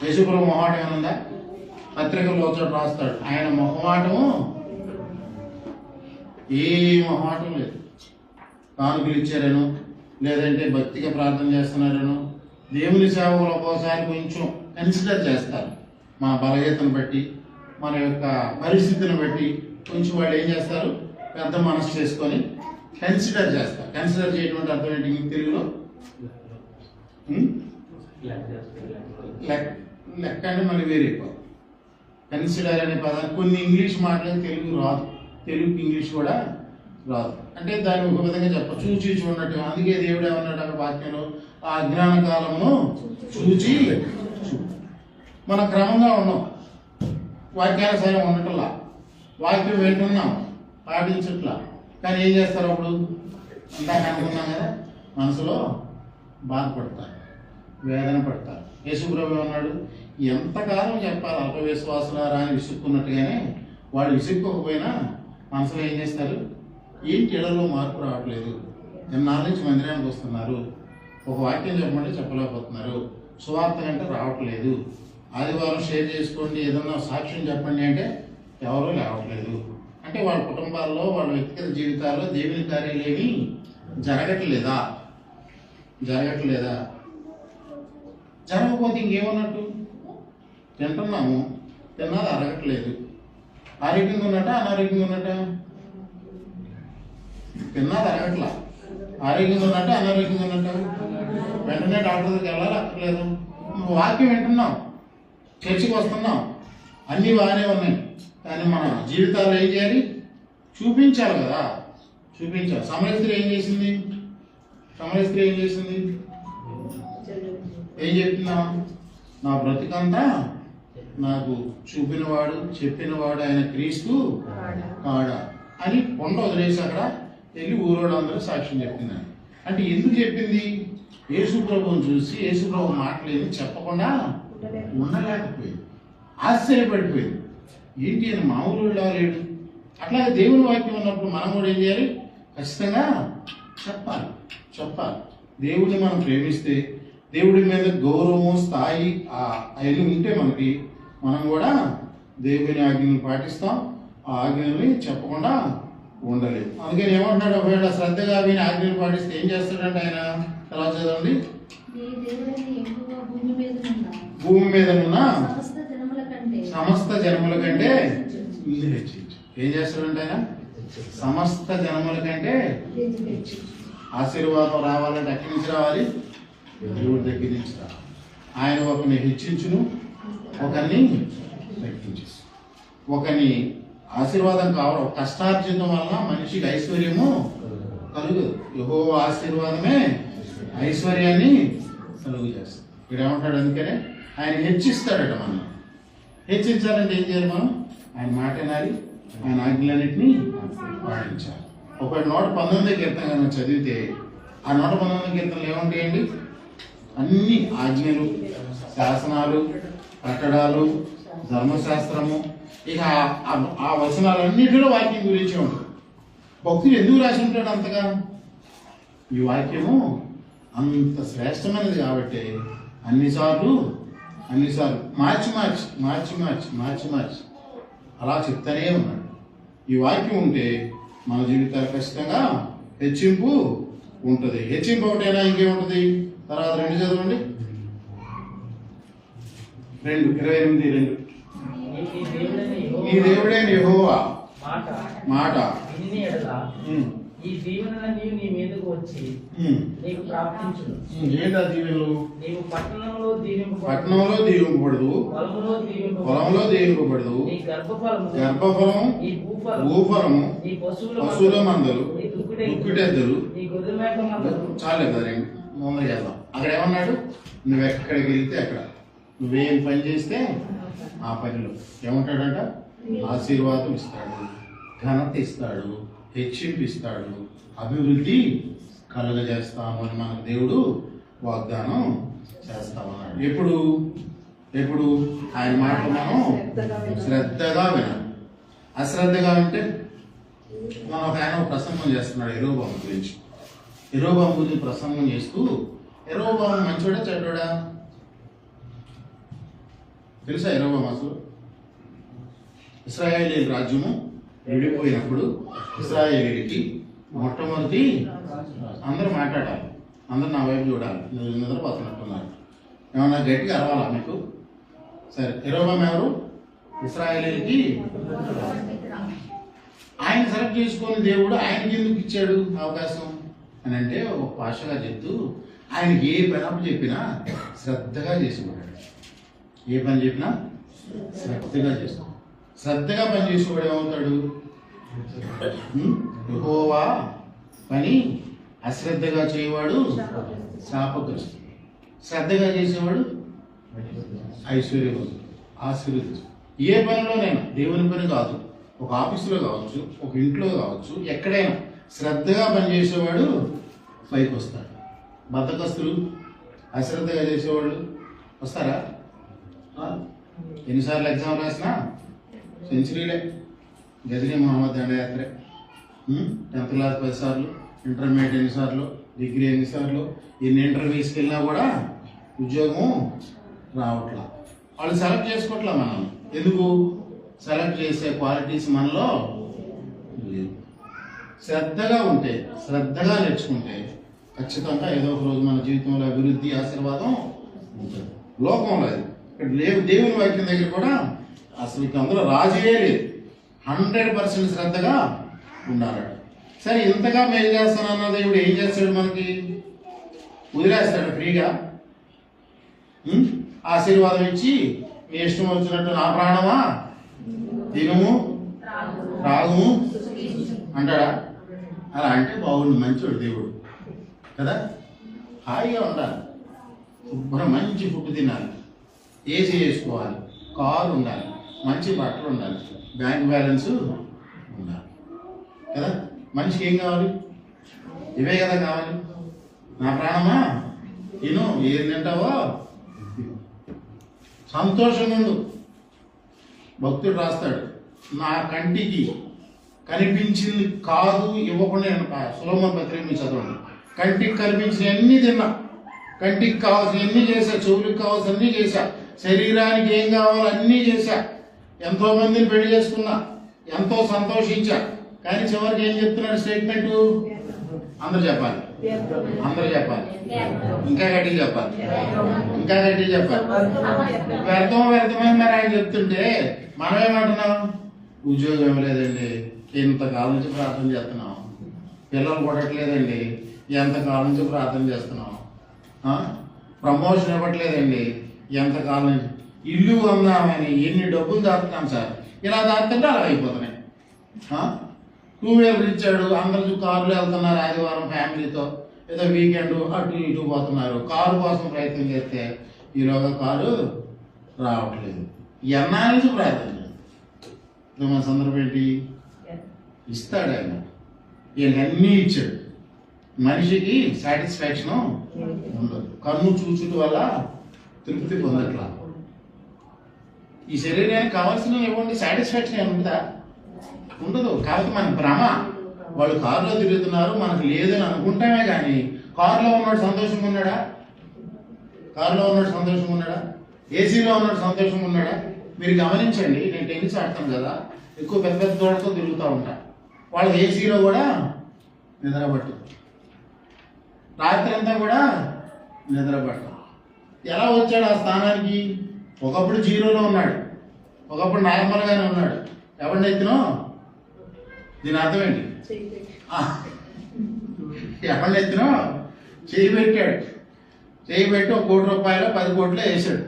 యేసుప్రభు మొహమాటం ఏమనుందా? పత్రికల్లో చోట రాస్తాడు, ఆయన మొహమాటము ఏ మొహమాటం లేదు. కానుకలు ఇచ్చారను, లేదంటే భక్తిగా ప్రార్థన చేస్తున్నారను, దేవుని సేవలు ఒక్కోసారి కొంచెం కన్సిడర్ చేస్తారు. మన బలహీనతను బట్టి, మన యొక్క పరిస్థితిని బట్టి కొంచెం వాళ్ళు ఏం చేస్తారు? పెద్ద మనసు చేసుకొని కన్సిడర్ చేస్తారు. కన్సిడర్ చేయటువంటి అర్థం ఏంటి మీకు తెలుగులో? లెక్క అంటే మళ్ళీ వేరే. కన్సిడర్ అనే పదాన్ని కొన్ని ఇంగ్లీష్ మాటలకు తెలుగు రాదు, తెలుగుకి ఇంగ్లీష్ కూడా రాదు. అంటే దాన్ని ఒక విధంగా చెప్ప చూచి చూడనట్టు. అందుకే దేవుడు ఏమన్నాడు అక్కడ వాక్యంలో? ఆ అజ్ఞాన కాలమును చూచి మనం క్రమంగా ఉన్నాం, వాక్యానుసారం ఉండటంలా, వాక్యం వింటున్నాం, పాటించట్లా. కానీ ఏం చేస్తారు అప్పుడు? ఇందాక అనుకున్నాం కదా, మనసులో బాధపడతారు, వేదన పడతారు. యేసుప్రభు అన్నాడు, ఎంతకాలం చెప్పాలి అల్ప విశ్వాసులారా అని విసుక్కున్నట్టుగానే వాళ్ళు విసుక్కోకపోయినా మనసులో ఏం చేస్తారు? ఏంటి ఇళ్లలో మార్పు రావట్లేదు, ఎన్నాళ్ళ నుంచి మందిరానికి వస్తున్నారు, ఒక వాక్యం చెప్పమంటే చెప్పలేకపోతున్నారు, సువార్త అంటే రావట్లేదు, ఆదివారం షేర్ చేసుకోండి, ఏదన్నా సాక్ష్యం చెప్పండి అంటే ఎవరూ లేవట్లేదు. అంటే వాళ్ళ కుటుంబాల్లో, వాళ్ళ వ్యక్తిగత జీవితాల్లో దేవుని కార్యాలు ఏమీ జరగట్లేదా? జరగకపోతే ఇంకేమన్నట్టు? తింటున్నాము, తిన్నది అరగట్లేదు. ఆరోగ్యంగా ఉన్నట్ట, అనారోగ్యంగా ఉన్నట్ట? తిన్నది అరగట్లా. ఆరోగ్యంగా ఉన్నట్ట, అనారోగ్యంగా ఉన్నట్ట? వెంటనే డాక్టర్ దగ్గరికి వెళ్ళాలి అక్కర్లేదు. వాక్యం వింటున్నాం, చర్చికి వస్తున్నాం, అన్నీ బాగానే ఉన్నాయి. కానీ మన జీవితాలు ఏం చేయాలి? చూపించాలి కదా, చూపించాలి. సమరస్త్రీ ఏం చేసింది? ఏం చెప్తున్నా? నా బ్రతికంతా నాకు చూపినవాడు, చెప్పినవాడు ఆయన క్రీస్తు కాడా అని కొండ వదిలేసి అక్కడ వెళ్ళి ఊరోళ్ళందరూ సాక్ష్యం చెప్తున్నాను. అంటే ఎందుకు చెప్పింది? యేసుప్రభుని చూసి యేసుప్రభు మాటలేని చెప్పకుండా ఉండలేకపోయింది, ఆశ్చర్యపడిపోయింది. ఏంటి అని మామూలు లేడు. అట్లాగే దేవుని వాక్యం ఉన్నప్పుడు మనం కూడా ఏం చేయాలి? ఖచ్చితంగా చెప్పాలి. దేవుడిని మనం ప్రేమిస్తే, దేవుడి మీద గౌరవము, స్థాయి అవన్నీ ఉంటే మనం కూడా దేవుని ఆజ్ఞలు పాటిస్తాం, ఆ ఆజ్ఞల్ని చెప్పకుండా ఉండలేదు. అందుకని ఏమంటున్నాడు? ఒకవేళ శ్రద్ధగా విని ఆజ్ఞలు పాటిస్తే ఏం చేస్తాడంటే ఆయన? తర్వాత చదవండి. భూమి మీద ఉన్న సమస్త జనముల కంటే ఏం చేస్తాడంటే ఆయన? సమస్త జనముల కంటే ఆశీర్వాదం రావాలంటే ఎక్కడి నుంచి రావాలి? దేవుడి దగ్గర నుంచి రావాలి. ఆయన ఒకరిని హెచ్చించును, ఒకరిని తగ్గించేసి. ఒకరిని ఆశీర్వాదం కావడం, కష్టార్జితం వలన మనిషికి ఐశ్వర్యము కలుగు. యెహోవా ఆశీర్వాదమే ఐశ్వర్యాన్ని కలుగు చేస్తాడు. ఇక్కడ ఏమంటాడు? అందుకనే ఆయన హెచ్చిస్తాడట. మనం హెచ్చించాలంటే ఏం చేయాలి? మనం ఆయన మాట వినాలి, ఆయన ఆజ్ఞలన్నింటినీ పాటించాలి. ఒక 119 కీర్తన కనుక చదివితే ఆ 119 కీర్తనలు ఏముంటాయండి? అన్ని ఆజ్ఞలు, శాసనాలు, కట్టడాలు, ధర్మశాస్త్రము, ఇక ఆ వచనాలన్నిటిలో వాక్యం గురించి ఉంటుంది. భక్తులు ఎందుకు రాసి ఉంటాడు అంతగా? ఈ వాక్యము అంత శ్రేష్టమైనది కాబట్టి అన్నిసార్లు మార్చి అలా చెప్తానే ఉన్నాడు. ఈ వాక్యం ఉంటే మన జీవితాలు ఖచ్చితంగా హెచ్చింపు ఉంటుంది. హెచ్చింపు ఒకటైనా ఇంకేముంటుంది? తర్వాత 2 చదవండి. 2:28 నీ దేవుడైన యెహోవా మాట ఈ దీవెనలన్నీ నీ మీదకు వచ్చి నీకు ప్రాప్తించును. ఏంటా దీవెనలు? నీవు పట్టణంలో దీవింపబడదు, పొలంలో దీవింపబడదు, నీ గర్భఫలము, నీ భూఫలము, నీ పశువుల మందలు, దుక్కిటెద్దలు, నీ గొర్రె మేక మందలు. చాలే కదా, ముందర వెళ్దాం. అక్కడ ఏమన్నాడు? నువ్వు ఎక్కడికి వెళ్తే అక్కడ, నువ్వేం పని చేస్తే ఆ పనిలో ఏమంటాడంట? ఆశీర్వాదం ఇస్తాడు, ఘనత ఇస్తాడు, హెచ్చింపు ఇస్తాడు, అభివృద్ధి కలుగజేస్తాము అని మనకు దేవుడు వాగ్దానం చేస్తామన్నాడు. ఎప్పుడు ఆయన మాటలు మనం శ్రద్ధగా వినాలి. అశ్రద్ధగా అంటే మనం ఒక ఆయన ప్రసంగం చేస్తున్నాడు యెరోబాము గురించి. యెరోబాము గురించి ప్రసంగం చేస్తూ, యెరోబాము మంచోడా చెడ్డోడా? తెలుసా యెరోబాము అసలు? ఇశ్రాయేలీయుల రాజ్యము విడిపోయినప్పుడు ఇశ్రాయేలీయులకి మొట్టమొదటి అందరూ మాట్లాడాలి, అందరూ నా వైపు చూడాలి. నిద్రపోతున్నట్టున్నారు, ఏమన్నా గట్టిగా అరవాలా మీకు? సరే, యెరోబాము ఎవరు? ఇశ్రాయేలీయులకి ఆయన సెలెక్ట్ చేసుకొని దేవుడు ఆయనకి ఎందుకు ఇచ్చాడు అవకాశం అని అంటే, ఒక భాషగా చెప్తూ ఆయనకి ఏ పని అప్పు చెప్పినా శ్రద్ధగా చేసుకున్నాడు. ఏ పని చెప్పినా శ్రద్ధగా చేస్తాడు. శ్రద్ధగా పని చేసేవాడు ఏమవుతాడు? యెహోవా పని అశ్రద్ధగా చేయవాడు శాపగ్రస్తుడు, శ్రద్ధగా చేసేవాడు ఐశ్వర్యవంతుడు, ఆశీర్వదించు. ఏ పనిలోనైనా, దేవుని పని కాదు, ఒక ఆఫీసులో కావచ్చు, ఒక ఇంట్లో కావచ్చు, ఎక్కడైనా శ్రద్ధగా పనిచేసేవాడు పైకి వస్తాడు. బద్ధకస్తులు, అశ్రద్ధగా చేసేవాళ్ళు వస్తారా? ఎన్నిసార్లు ఎగ్జామ్ రాసినా సెంచరీలే. గజనీ మహమ్మద్ దండయాత్రే. 10th క్లాస్ 10 సార్లు, ఇంటర్మీడియట్ ఎన్నిసార్లు, డిగ్రీ ఎన్నిసార్లు, ఎన్ని ఇంటర్వ్యూస్కి వెళ్ళినా కూడా ఉద్యోగం రావట్లా. వాళ్ళు సెలెక్ట్ చేసుకోవట్లా మనం. ఎందుకు? సెలెక్ట్ చేసే క్వాలిటీస్ మనలో లేవు. శ్రద్ధగా ఉంటే, శ్రద్ధగా నేర్చుకుంటే ఖచ్చితంగా ఏదో ఒక రోజు మన జీవితంలో అభివృద్ధి, ఆశీర్వాదం ఉంటుంది. లోకంలో అది ఇక్కడ లేవు. దేవుని వాక్యం దగ్గర కూడా అసలు అందులో రాజే లేదు. 100% శ్రద్ధగా ఉండాలి. సరే, ఇంతగా మేలు చేస్తానన్న దేవుడు ఏం చేస్తాడు? మనకి వదిలేస్తాడు ఫ్రీగా? ఆశీర్వాదం ఇచ్చి నీ ఇష్టం వచ్చినట్టు నా ప్రాణమా తినుము త్రాగుము అంటాడా? అలా అంటే బాగుండు, మంచోడు దేవుడు కదా. హాయిగా ఉండాలి, శుభ్రం మంచి ఫుడ్ తినాలి, ఏసీ చేసుకోవాలి, కారు ఉండాలి, మంచి బట్టలు ఉండాలి, బ్యాంక్ బ్యాలెన్స్ ఉండాలి కదా. మనిషికి ఏం కావాలి? ఇవే కదా కావాలి. నా ప్రాణమా తిను, ఏది తింటావో సంతోషంగా ఉండు. భక్తుడు రాస్తాడు, నా కంటికి కనిపించింది కాదు ఇవ్వకుండా. సొలొమోను పత్రిక మీరు చదవండి. కంటికి కనిపించిన అన్నీ తిన్నా, కంటికి కావాల్సిన అన్నీ చేశా, చెవులకు కావాల్సిన అన్నీ చేశా, శరీరానికి ఏం కావాలో అన్నీ చేశా, ఎంతో మందిని పెళ్లి చేసుకున్నా, ఎంతో సంతోషించా. కానీ చివరికి ఏం చెప్తున్నాడు స్టేట్మెంటు? అందరూ చెప్పాలి, అందరూ చెప్పాలి, ఇంకా గట్టిగా చెప్పాలి, ఇంకా గట్టిగా చెప్పాలి. వ్యర్థమని మరి ఆయన చెప్తుంటే మనం ఏమంటున్నాం? ఉద్యోగం ఇవ్వలేదండి, ఇంతకాలం నుంచి ప్రార్థన చేస్తున్నాం. పిల్లలు కొట్టట్లేదండి, ఎంతకాలం నుంచి ప్రార్థన చేస్తున్నాం. ప్రమోషన్ ఇవ్వట్లేదండి, ఎంతకాలం నుంచి. ఇల్లు కొందామని ఎన్ని డబ్బులు దాస్తున్నాం సార్. ఇలా దాస్తుంటే అలా అయిపోతున్నాయి. 2 వీలర్ ఇచ్చాడు, అందరూ కార్లు వెళ్తున్నారు ఆదివారం ఫ్యామిలీతో, ఏదో వీకెండ్ అటు ఇటు పోతున్నారు. కారు కోసం ప్రయత్నం చేస్తే ఈలోగా కారు రావట్లేదు. ఎన్నా నుంచి ప్రార్థన మన సందర్భం ఏంటి? ఇస్తాడు ఆయన, ఈయనన్నీ ఇచ్చాడు. మనిషికి సాటిస్ఫాక్షన్ ఉండదు. కన్ను చూచుట వల్ల తృప్తి పొందట్లా. ఈ శరీరానికి కావాల్సిన ఇవ్వండి, సాటిస్ఫాక్షన్ ఉంటుందా? ఉండదు. కాబట్టి మన భ్రమ. వాళ్ళు కారులో తిరుగుతున్నారు, మనకు లేదని అనుకుంటామే కానీ కారులో ఉన్నాడు సంతోషంగా ఉన్నాడా? కారులో ఉన్నాడు సంతోషంగా ఉన్నాడా? ఏసీలో ఉన్నాడు సంతోషంగా ఉన్నాడా? మీరు గమనించండి, నేను టెన్నిస్ ఆడతాను కదా, ఎక్కువ పెద్ద పెద్ద తోటతో తిరుగుతూ ఉంటా. వాళ్ళకి ఏసీలో కూడా నిద్రపట్టు, రాత్రి అంతా కూడా నిద్రపట్టు. ఎలా వచ్చాడు ఆ స్థానానికి? ఒకప్పుడు జీరోలో ఉన్నాడు, ఒకప్పుడు నార్మల్గానే ఉన్నాడు. ఎవరిని ఎత్తినో దీని అర్థం ఏంటి? ఎవరిని ఎత్తినో చేయి పెట్టాడు. చేయి పెట్టి 1 కోటి రూపాయలు 10 కోట్లు వేసాడు.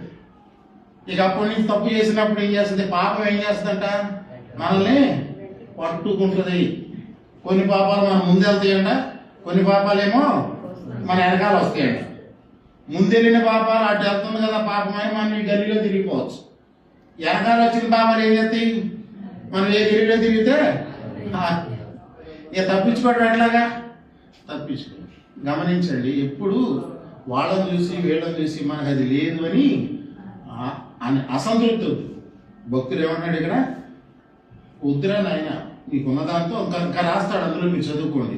ఇక అప్పటి నుంచి తప్పు చేసినప్పుడు ఏం చేస్తుంది? పాపం ఏం చేస్తుందంట? మనల్ని పట్టుకుంటుంది. కొన్ని పాపాలు మనం ముందు వెళ్తాయంట, కొన్ని పాపాలేమో మన వెనకాల వస్తాయంట. ముందెళ్ళిన పాపాలు అటు వెళ్తుంది కదా పాపమని మనం ఈ గల్లీలో తిరిగిపోవచ్చు. వెనకాల వచ్చిన పాపాలు ఏం చేస్తాయి? మనం ఏ గల్లీలో తిరిగితే ఇక తప్పించుకోవడం ఎట్లాగా? తప్పించుకో. గమనించండి, ఎప్పుడు వాళ్ళని చూసి వీళ్ళని చూసి మనకు అది లేదు అని అసంతృప్తి వద్దు. భక్తులు ఏమన్నాడు ఇక్కడ? వద్దురా నాయన, మీకున్న దాంతో ఇంకా రాస్తాడు, అందులో మీరు చదువుకోండి.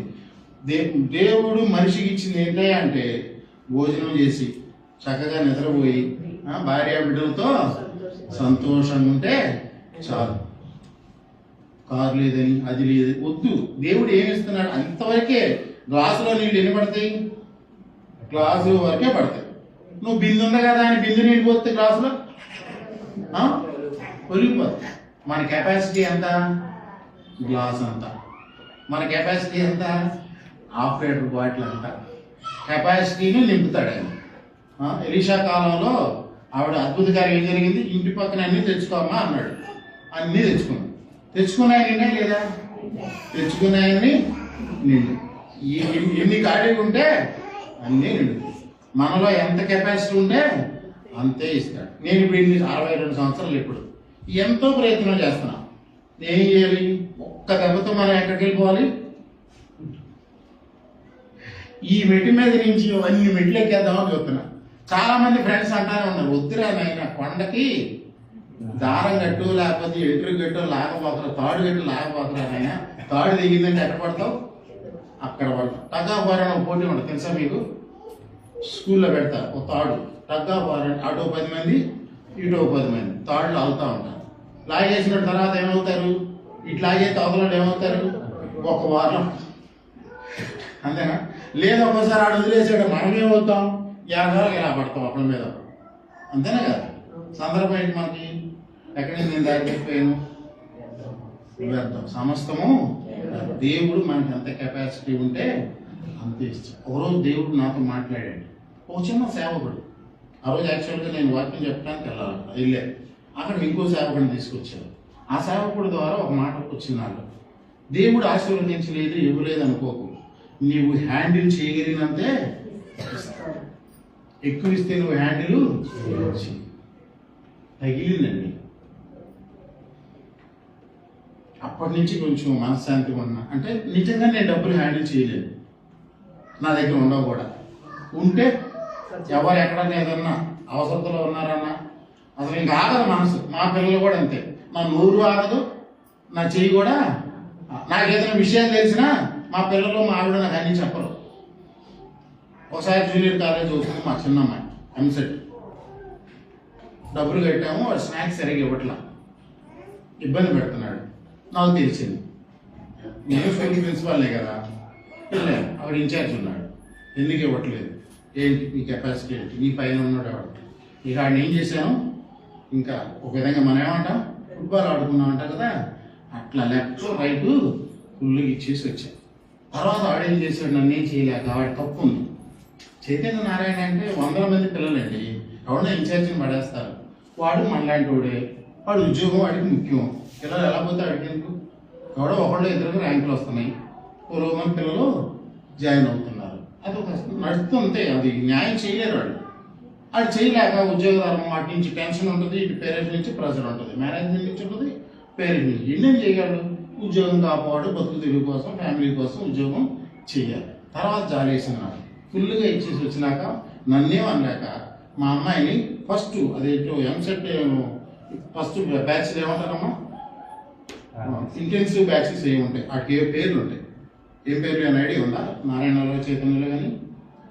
దేవుడు మనిషికి ఇచ్చింది ఏంటి అంటే భోజనం చేసి చక్కగా నిద్రపోయి భార్య బిడ్డలతో సంతోషంగా ఉంటే చాలు. కారు లేదని అది లేదు వద్దు. దేవుడు ఏమి ఇస్తున్నాడు? అంతవరకే. గ్లాసులో నీళ్ళు ఎన్ని పడతాయి? గ్లాసు వరకే పడతాయి. నువ్వు బిందు ఉంది కదా అని బిందు నీళ్ళు పోతే గ్లాసులో ఒలిగిపోతుంది. మన కెపాసిటీ ఎంత? గ్లాస్ అంతా. మన కెపాసిటీ ఎంత? 1/2 లీటర్ బాటిల్ అంతా కెపాసిటీని నింపుతాడు ఆయన. ఎలీషా కాలంలో ఆవిడ అద్భుత కార్యం ఏం జరిగింది? ఇంటి పక్కన అన్ని తెచ్చుకోమ్మా అన్నాడు. అన్నీ తెచ్చుకున్నాయని లేదా? తెచ్చుకున్నాయని నిండు. ఎన్ని ఖాళీలు ఉంటే అన్నీ నిండు. మనలో ఎంత కెపాసిటీ ఉంటే అంతే ఇస్తాడు. నేను ఇప్పుడు 62 సంవత్సరాలు ఇప్పుడు ఎంతో ప్రయత్నం చేస్తున్నా. ఏం చేయాలి? ఒక్క దెబ్బతో మనం ఎక్కడికి వెళ్ళిపోవాలి? ఈ మెట్టి మీద నుంచి అన్ని మెట్లు ఎక్కేద్దామని చూస్తున్నా. చాలా మంది ఫ్రెండ్స్ అంటానే ఉన్నారు, వద్దురా నాయన, కొండకి దారం గట్టు లేకపోతే ఎటురు గట్టు లాగపోతారు, తాడు గట్టు లాగపోతారా నాయన. తాడు దిగిందంటే ఎక్కడ పడతావు? అక్కడ పడతావు. టగ్గా పోరాని పోటీ ఉంటుంది తెలుసా మీకు? స్కూల్లో పెడతారు ఒక తాడు, టగ్గా పోరాని. అటో 10 మంది, ఇటో 10 మంది తాడు లాగుతూ ఉంటారు. లాగేసిన తర్వాత ఏమవుతారు? ఇట్లాగే తవతలు ఏమవుతారు? ఒక వారం. అంతేనా? లేదా ఒకసారి ఆడు వదిలేసాడు, మనమేమవుతాం? ఇలా పడతాం ఒకరి మీద. అంతేనా కదా? సందర్భం ఏంటి మనకి? ఎక్కడి నుంచి నేను దారి చెప్పాను? వ్యర్థం. సమస్తము దేవుడు మనకి ఎంత కెపాసిటీ ఉంటే అంతే ఇష్టం. ఒకరోజు దేవుడు నాతో మాట్లాడాడు. ఒక చిన్న సేవకుడు. ఆ రోజు యాక్చువల్గా నేను వాక్యం చెప్పడానికి వెళ్ళాను. అక్కడ ఇంకో సేవకుడిని తీసుకొచ్చాడు. ఆ సేవకుడి ద్వారా ఒక మాట వచ్చింది నాకు. దేవుడు ఆశీర్వదించలేదు, ఇవ్వలేదు అనుకోకు. నీవు హ్యాండిల్ చేయగలిగినంతే ఎక్కువ ఇస్తే నువ్వు హ్యాండిల్ తగిలిందండి. అప్పటి నుంచి కొంచెం మనశ్శాంతిగా ఉన్నా. అంటే నిజంగా నేను డబ్బులు హ్యాండిల్ చేయలేదు, నా దగ్గర ఉండవు కూడా. ఉంటే ఎవరు ఎక్కడన్నా ఏదన్నా అవసరతలో ఉన్నారన్నా అసలు ఇంకా ఆగదు మనసు. మా పిల్లలు కూడా అంతే. నా నోరు ఆగదు, నా చెయ్యి కూడా. నాకు ఏదైనా విషయాలు తెలిసినా మా పిల్లలు మా ఆవిడ నాకు అన్నీ చెప్పరు. ఒకసారి జూనియర్ కాలేజ్ అవుతుంది మా చిన్నమ్మాయి ఎంసెట్. డబ్బులు కట్టాము, వాడు స్నాక్స్ సరిగ్గా ఇవ్వట్లా, ఇబ్బంది పెడుతున్నాడు. నాకు తెలిసింది. నేను స్కూల్ ప్రిన్సిపాల్నే కదా, వెళ్ళాను. ఆవిడ ఇన్ఛార్జ్ ఉన్నాడు. ఎందుకు ఇవ్వట్లేదు? ఏంటి నీ కెపాసిటీ ఏంటి? నీ పైన ఉన్నాడు ఆవిడ. ఇక ఆడిని ఏం చేశాను? ఇంకా ఒక విధంగా మనం ఏమంటాం, ఫుట్బాల్ ఆడుకున్నాం అంటాం కదా, అట్లా లెఫ్ట్ రైట్ ఫుల్గా ఇచ్చేసి వచ్చాను. తర్వాత ఆడేం చేశాడు? నన్ను ఏం చేయలేక వాడి తప్పు ఉంది. చైతన్య నారాయణ అంటే 100 మంది పిల్లలండి, ఎవడో ఇన్ఛార్జిని పడేస్తారు. వాడు మనలాంటి వాడే, వాడు ఉద్యోగం వాడికి ముఖ్యం. పిల్లలు ఎలా పోతే వాడికి ఎందుకు? ఎవడో ఒకళ్ళు 2 ర్యాంకులు వస్తున్నాయి, 20 మంది పిల్లలు జాయిన్ అవుతున్నారు. అది ఒక నడుస్తుంటే అది న్యాయం చేయలేరు వాడు. అది చేయలేక ఉద్యోగదారం వాటి నుంచి టెన్షన్ ఉంటుంది, ఇటు పేరెంట్స్ నుంచి ప్రెషర్ ఉంటుంది, మేనేజ్మెంట్ నుంచి ఉంటుంది, పేరెంట్స్ నుంచి. ఎన్నేం చేయగలడు? ఉద్యోగం కాపాడు, బతుకు తిరుగు కోసం, ఫ్యామిలీ కోసం ఉద్యోగం చేయాలి. తర్వాత జాలేసిన ఫుల్గా ఇచ్చేసి వచ్చినాక నన్నేం అనలేక మా అమ్మాయిని ఫస్ట్ అదేంటో ఎంసెట్ ఫస్ట్ బ్యాచ్ ఏమంటారమ్మా, ఇంటెన్సివ్ బ్యాచెస్ ఏమి ఉంటాయి, వాటికి ఏ పేర్లు ఉంటాయి, ఏం పేర్లు అని ఐడియా ఉందా? నారాయణలో, చైతన్యలో కానీ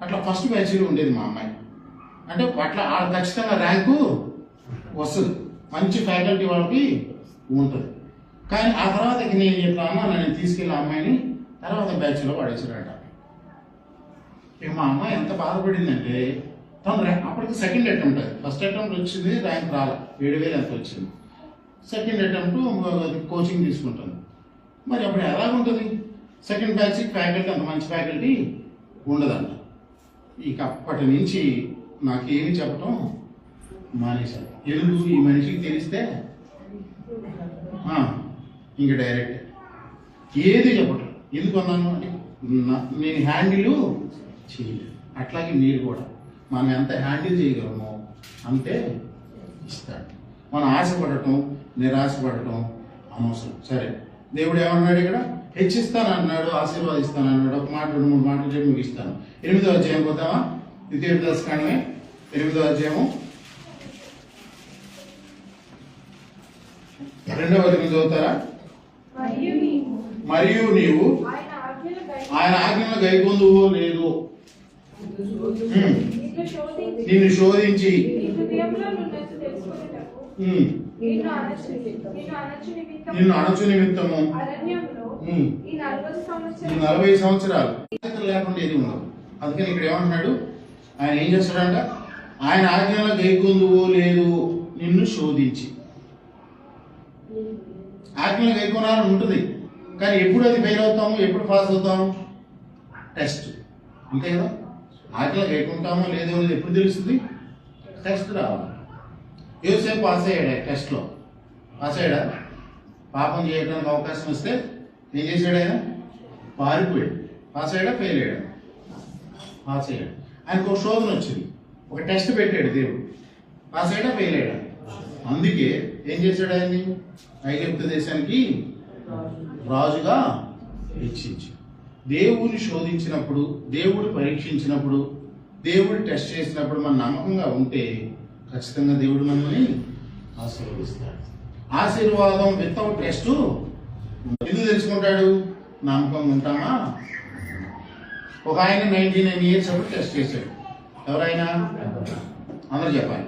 అట్లా ఫస్ట్ బ్యాచ్లో ఉండేది మా అమ్మాయి. అంటే అట్లా ఖచ్చితంగా ర్యాంకు వస్తుంది, మంచి ఫ్యాకల్టీ వాళ్ళకి ఉంటుంది. కానీ ఆ తర్వాత నేను ఎట్లా అన్నా నేను తీసుకెళ్ళి అమ్మాయిని తర్వాత బ్యాచ్లో పడేసాడట. ఇక మా అమ్మాయి ఎంత బాధపడిందంటే తను అప్పటికి సెకండ్ అటెంప్ట్, అది ఫస్ట్ అటెంప్ట్ వచ్చింది ర్యాంక్ రాలే, 7,000 ఎంత వచ్చింది. సెకండ్ అటెంప్ట్ కోచింగ్ తీసుకుంటాను. మరి అప్పుడు ఎలాగుంటుంది, సెకండ్ బ్యాచ్ ఫ్యాకల్టీ అంత మంచి ఫ్యాకల్టీ ఉండదంట. ఇక అప్పటి నుంచి నాకేమి చెప్పటం మానేశాను. ఎందుకు, ఈ మనిషికి తెలిస్తే ఇంక డైరెక్ట్ ఏది చెప్పటం. ఎందుకు అన్నాను అంటే నేను హ్యాండిల్ చేయలేదు. అట్లాగే మీరు కూడా మనం ఎంత హ్యాండిల్ చేయగలమో అంతే ఇస్తాడు. మనం ఆశపడటం నిరాశపడటం అనవసరం. సరే, దేవుడు ఏమన్నాడు ఇక్కడ, హెచ్చిస్తాను అన్నాడు, ఆశీర్వాదిస్తాను అన్నాడు. ఒక మాట 2-3 మాటలు చెప్పి ముగిస్తాను. 8వ అధ్యాయం పోతామా? ద్వితీయోపదేశకాండమే 8వ అధ్యాయము 2వ వచనం చదువుతారా? మరియు నీవు ఆయన ఆజ్ఞలను గైకొందువో లేదు, నిన్ను శోధించి నిన్ను అణచు నిమిత్తము ఈ 40 సంవత్సరాలు లేకుండా ఏది ఉండదు. అందుకని ఇక్కడ ఏమంటున్నాడు, ఆయన ఏం చేస్తాడంట, ఆయన ఆజ్ఞలో గైకొందువో లేదు నిన్ను శోధించి. ఆజ్ఞలు గైకొనాలని ఉంటుంది, కానీ ఎప్పుడు అది ఫెయిల్ అవుతాము, ఎప్పుడు పాస్ అవుతాము? టెస్ట్, అంతే కదా. ఆజ్ఞలు గైకుంటామో లేదో అనేది ఎప్పుడు తెలుస్తుంది? టెస్ట్ రావాలి. యోసేపు పాస్ అయ్యాడా? టెస్ట్లో పాస్ అయ్యాడా? పాపం చేయడానికి అవకాశం వస్తే ఏం చేశాడు ఆయన? పారిపోయాడు. పాస్ అయ్యాడా? ఫెయిల్ అయ్యాడా? పాస్ అయ్యాడు. ఆయనకు ఒక శోధన వచ్చింది, ఒక టెస్ట్ పెట్టాడు దేవుడు. పాస్ అయ్యాడా? ఫెయిల్ అయ్యాడా? అందుకే ఏం చేశాడు ఆయన్ని? ఐగుప్తు దేశానికి రాజుగా హెచ్చించి. దేవుని శోధించినప్పుడు, దేవుడు పరీక్షించినప్పుడు, దేవుడు టెస్ట్ చేసినప్పుడు మన నమ్మకంగా ఉంటే ఖచ్చితంగా దేవుడు మనల్ని ఆశీర్వదిస్తాడు. ఆశీర్వాదం వితౌట్ టెస్ట్ ఎందుకు తెలుసుకుంటాడు? నమ్మకంగా ఉంటామా? ఒక ఆయన 99 years అప్పుడు టెస్ట్ చేశాడు. ఎవరైనా? అందరు చెప్పాలి,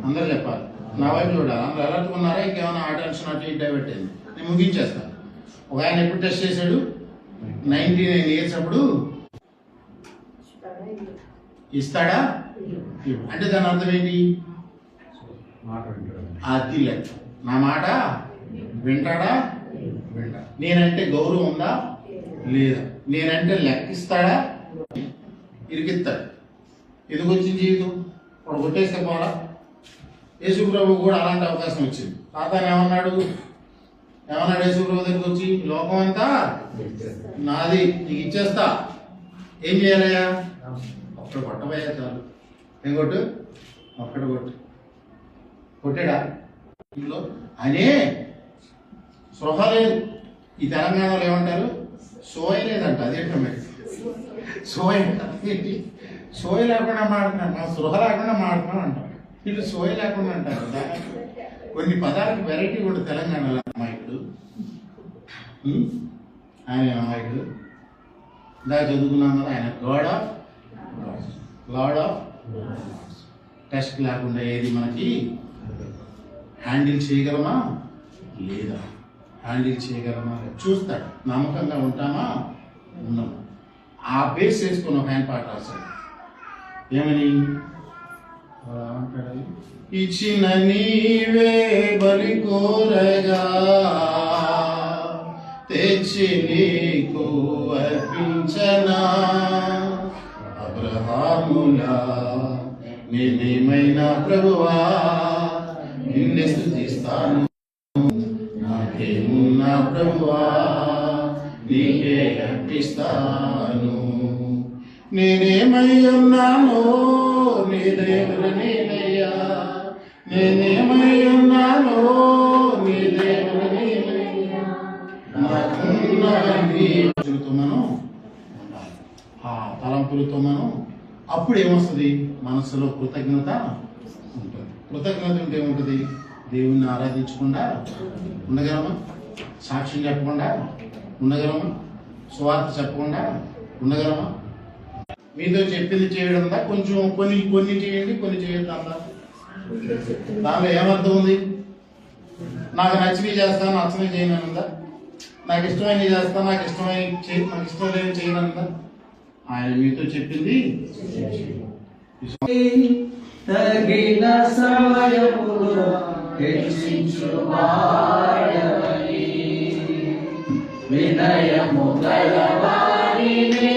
అందరు చెప్పాలి. నా వైపు చూడాలి. అందరూ అలర్ట్ ఉన్నారా? ఇంకేమైనా అటెన్షన్ అటు ఇటు డైవర్ట్ అయింది? నేను ముగించేస్తాను. ఒక ఆయన ఎప్పుడు టెస్ట్ చేశాడు? 99 years అప్పుడు ఇస్తాడా? అంటే దాని అర్థం ఏంటి? అది లెక్క. నా మాట వింటాడా? వింటా. నేనంటే గౌరవం ఉందా లేదా? నేనంటే లెక్కిస్తాడా? ఇరికిస్తాడు. ఎందుకు వచ్చింది జీవితం? వాడు కొట్టేస్తే పోరా. యేసుప్రభు కూడా అలాంటి అవకాశం వచ్చింది. సాతాను ఏమన్నాడు? యేసుప్రభు దగ్గరికి వచ్చి, లోకం అంతా నాది, నీకు ఇచ్చేస్తా, ఏం చేయాలయ్యా? ఒక్కడ కొట్టబోయా చాలు. ఏం కొట్టు? ఒక్కడ కొట్టు. కొట్టాడా? ఇంట్లో అనే స్పృహ లేదు. ఈ తెలంగాణలో ఏమంటారు? సోయ లేదంట. అదేంటో మరి సోయ ఏంటి? సోయ లేకుండా మాడుతున్నాను, మా స్పృహ లేకుండా మాడుతున్నాం అంటారు. వీళ్ళు సోయ లేకుండా అంటారు. కొన్ని పదాలకు వెరైటీ కూడా తెలంగాణలో. అమాయకుడు, ఆయన అమాయకుడు. ఇందాక చదువుకున్నాం కదా, ఆయన God of lord of. Test లేకుండా ఏది మనకి హ్యాండిల్ చేయగలమా లేదా? హ్యాండిల్ చేయగలమా లేదా చూస్తాడు. నమ్మకంగా ఉంటామా? ఉన్నాం. ఆ బేస్ చేసుకుని ఒక ఆయన పాట రాశాడు. ఏమని అంటాడు? ఇచ్చిన నీవే బలి కోరగా, తెచ్చి నీకు అర్పించనా, అబ్రహాములా నేనేమైనా ప్రభువా నిన్నే స్తుతిస్తాను, నాకేమున్నా ప్రభువా నీకే అర్పిస్తాను. నేనేమై ఉన్నానో నీ దేవుడు నేనయ్యా, నేనేమై ఉన్నానో నీ దేవుడు నేనయ్యా, నాకున్నవన్నీ మనం ఉండాలి. ఆ తలంపులతో మనం అప్పుడు ఏమొస్తుంది? మనసులో కృతజ్ఞత ఉంటుంది. కృతజ్ఞత ఉంటే ఏముంటుంది? దేవుణ్ణి ఆరాధించకుండా ఉండగలమా? సాక్ష్యం చెప్పకుండా ఉండగలమా? సువార్త చెప్పకుండా ఉండగలమా? మీతో చెప్పింది చేయడందా? కొంచెం కొన్ని చేయండి, కొన్ని చేయొద్దా? దానిలో ఏమర్థం ఉంది? నాకు నచ్చినవి చేస్తా, నచ్చని చేయనుందా? నాకు ఇష్టమైనవి చేస్తా, నాకు ఇష్టం లేని చేయనుందా? ఆయన మీతో చెప్పింది తగిన సమయములో హెచ్చించువాడవని వినయము గలవారినే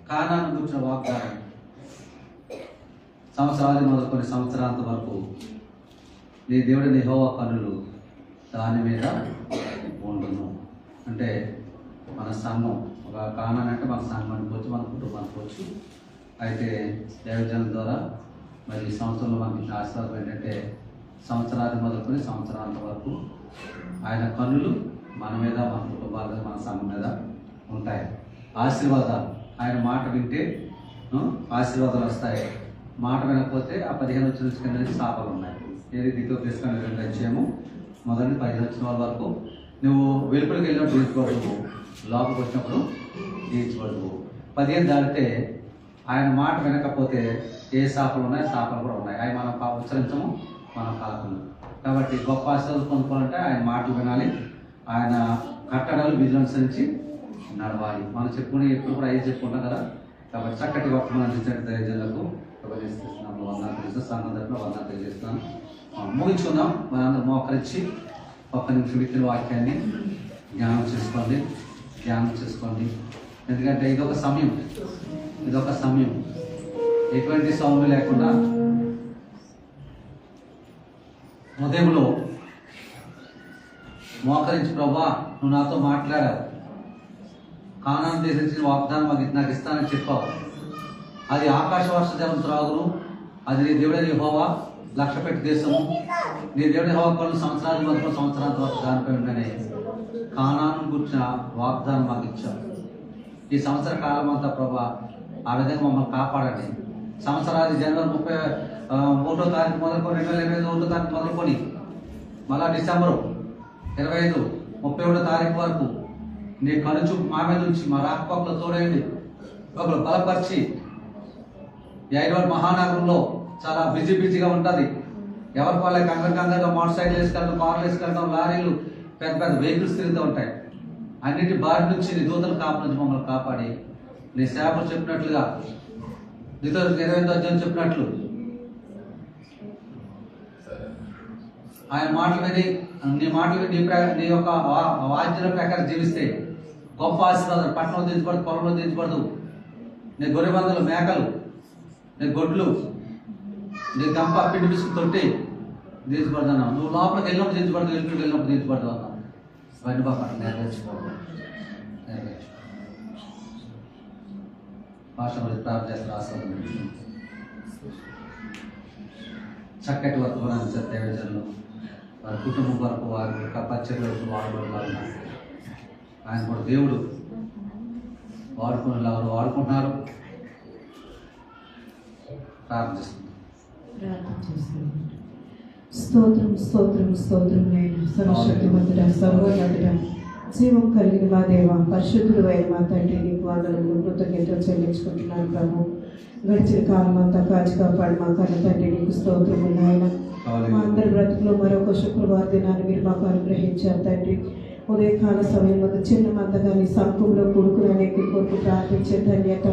కానాను గురించిన వాగ్దానం సంవత్సరాలు మొదలుకొని సంవత్సరాంత వరకు నీ దేవుడి యెహోవా కన్నులు దాని మీద ఉండును. అంటే మన సంఘం, ఒక కానాన్ అంటే మన సంఘం అనుకోవచ్చు, మన కుటుంబం అనుకోవచ్చు. అయితే దైవజనుల ద్వారా మరి ఈ సంవత్సరంలో మనకి ఆశీర్వాదం ఏంటంటే సంవత్సరాది మొదలుకొని సంవత్సరాంత వరకు ఆయన కన్నులు మన మీద, మన కుటుంబాల మీద, మన సంఘం మీద ఉంటాయి. ఆశీర్వాదాలు, ఆయన మాట వింటే ఆశీర్వాదాలు వస్తాయి. మాట వినకపోతే ఆ 15 వచ్చిన కింద నుంచి శాపాలు ఉన్నాయి. ఏది దిక్కు తీసుకొని వచ్చాము మొదటి 15 వచ్చిన వాళ్ళ వరకు నువ్వు వెలుపలికి వెళ్ళినప్పుడు తీర్చబడవు, లోపలికి వచ్చినప్పుడు తీర్చబడవు. 15 దాటితే ఆయన మాట వినకపోతే ఏ శాపాలు ఉన్నాయి, శాపాలు కూడా ఉన్నాయి. అవి మనం ఉచ్చరించము, మనం కాకుండా. కాబట్టి గొప్ప ఆశీర్వాదాలు పొందుకోవాలంటే ఆయన మాటలు వినాలి, ఆయన కట్టడాలు విధులు అనుసరించి నడవాలి. మనం చెప్పుకుని ఎప్పుడు కూడా అయ్యి చెప్పుకుంటాం కదా. కాబట్టి చక్కటి వర్తమానం అందించే దైవజనులకు తెలియజేస్తున్నాము. వందనాలు తెలియజేస్తాం, సంఘం తరపున వందనాలు తెలియజేస్తున్నాం. ముగించుకుందాం. మనందరూ మోకరించి ఒక్క నిమిషం ఇచ్చిన వాక్యాన్ని జ్ఞానం చేసుకోండి. ఎందుకంటే ఇదొక సమయం, ఎటువంటి సౌండ్ లేకుండా ఉదయంలో మోకరించి ప్రభా నువ్వు నాతో మాట్లాడావు, కానాను దేశించిన వాగ్దానం నాకు ఇస్తానని చెప్పావు. అది ఆకాశ వర్ష జలం త్రాగును, అది నీ దేవుడైన యెహోవా లక్ష్యపెట్టి దేశము, నీ దేవుడి యెహోవా పనులు సంవత్సరానికి మొదలు సంవత్సరాల వరకు దానిపై ఉండనే కానాను కూర్చిన వాగ్దానం మాకు ఇచ్చావు. ఈ సంవత్సర కాలం అంతా ప్రభా ఆ విధంగా మమ్మల్ని కాపాడండి. సంవత్సరాది జనవరి 31వ తారీఖు మొదలుకొని 2025 1వ తారీఖు మొదలుకొని మళ్ళా డిసెంబరు 25 31వ తారీఖు వరకు నీ కనుచూపు మా మీద ఉంచి మా రాకపోకలు తోడేయండి, ఒకరు బలపరిచి. ఈ హైదరాబాద్ మహానగరంలో చాలా బిజీగా ఉంటుంది. ఎవరి వాళ్ళ కంగారుగా మోటార్ సైకిల్ వేసుకెళ్ళడం, కార్లు వేసుకెళ్ళడం, లారీలు, పెద్ద పెద్ద వెహికల్స్ తిరుగుతూ ఉంటాయి. అన్నింటి బారి నుంచి నీ దూతల కాపు నుంచి మమ్మల్ని కాపాడి నీ సేవలు చెప్పినట్లుగా నీతో 28వ అధ్యాయం చెప్పినట్లు ఆయన మాటలు విని నీ మాటలు నీ యొక్క వాద్యుల ప్రకారం జీవిస్తే గొప్ప ఆశీర్వాదం. పట్టణంలో దించబడదు, పొలంలో దించబడదు. నీ గొర్రె మందలు, మేకలు, నీ గొడ్లు, నీ గంప పిండి బిస్కు తొట్టి దించబడదు అన్నావు. నువ్వు లోపలికి వెళ్ళినప్పుడు దించబడదు, వెలుపుకి వెళ్ళినప్పుడు దించబడదు అన్నావు. ఇవన్నీ బాగా నెరవేర్చుకోవాలి. భాష ప్రార్థన చేస్తారు. ఆశీర్వాదం చక్కటి వర్తమానం దేవజనులు వారి కుటుంబం వరకు, వారి యొక్క పరిచర్యలకు వాడుకోవాలి. ఆయన కూడా దేవుడు వాడుకుంటున్నారు. ప్రార్థిస్తున్నాం. స్తోత్రం స్తోత్రం స్తోత్రం నాయన. సర్వశక్తిమంతుడ, సర్వోన్నతుడ, జీవం కలిగిన మా దేవ, పరిశుద్ధుడు అయిన మా తండ్రి, నీకు వందనములు కృతజ్ఞతలు చెల్లించుకుంటున్నాను ప్రభు. గడిచిన కాలం అంతా కాచి కాపాడు మా కన్న తండ్రి, నీకు స్తోత్రము నాయన. మా అందరి బ్రతుకులో మరొక శుక్రవారం దినాన్ని మీరు మాకు అనుగ్రహించారు తండ్రి. ఉదయకాల సమయం వద్ద చిన్న మందగా నీ సంపంలో కొడుకుని అనేక కొరకు ప్రార్థించే ధన్యత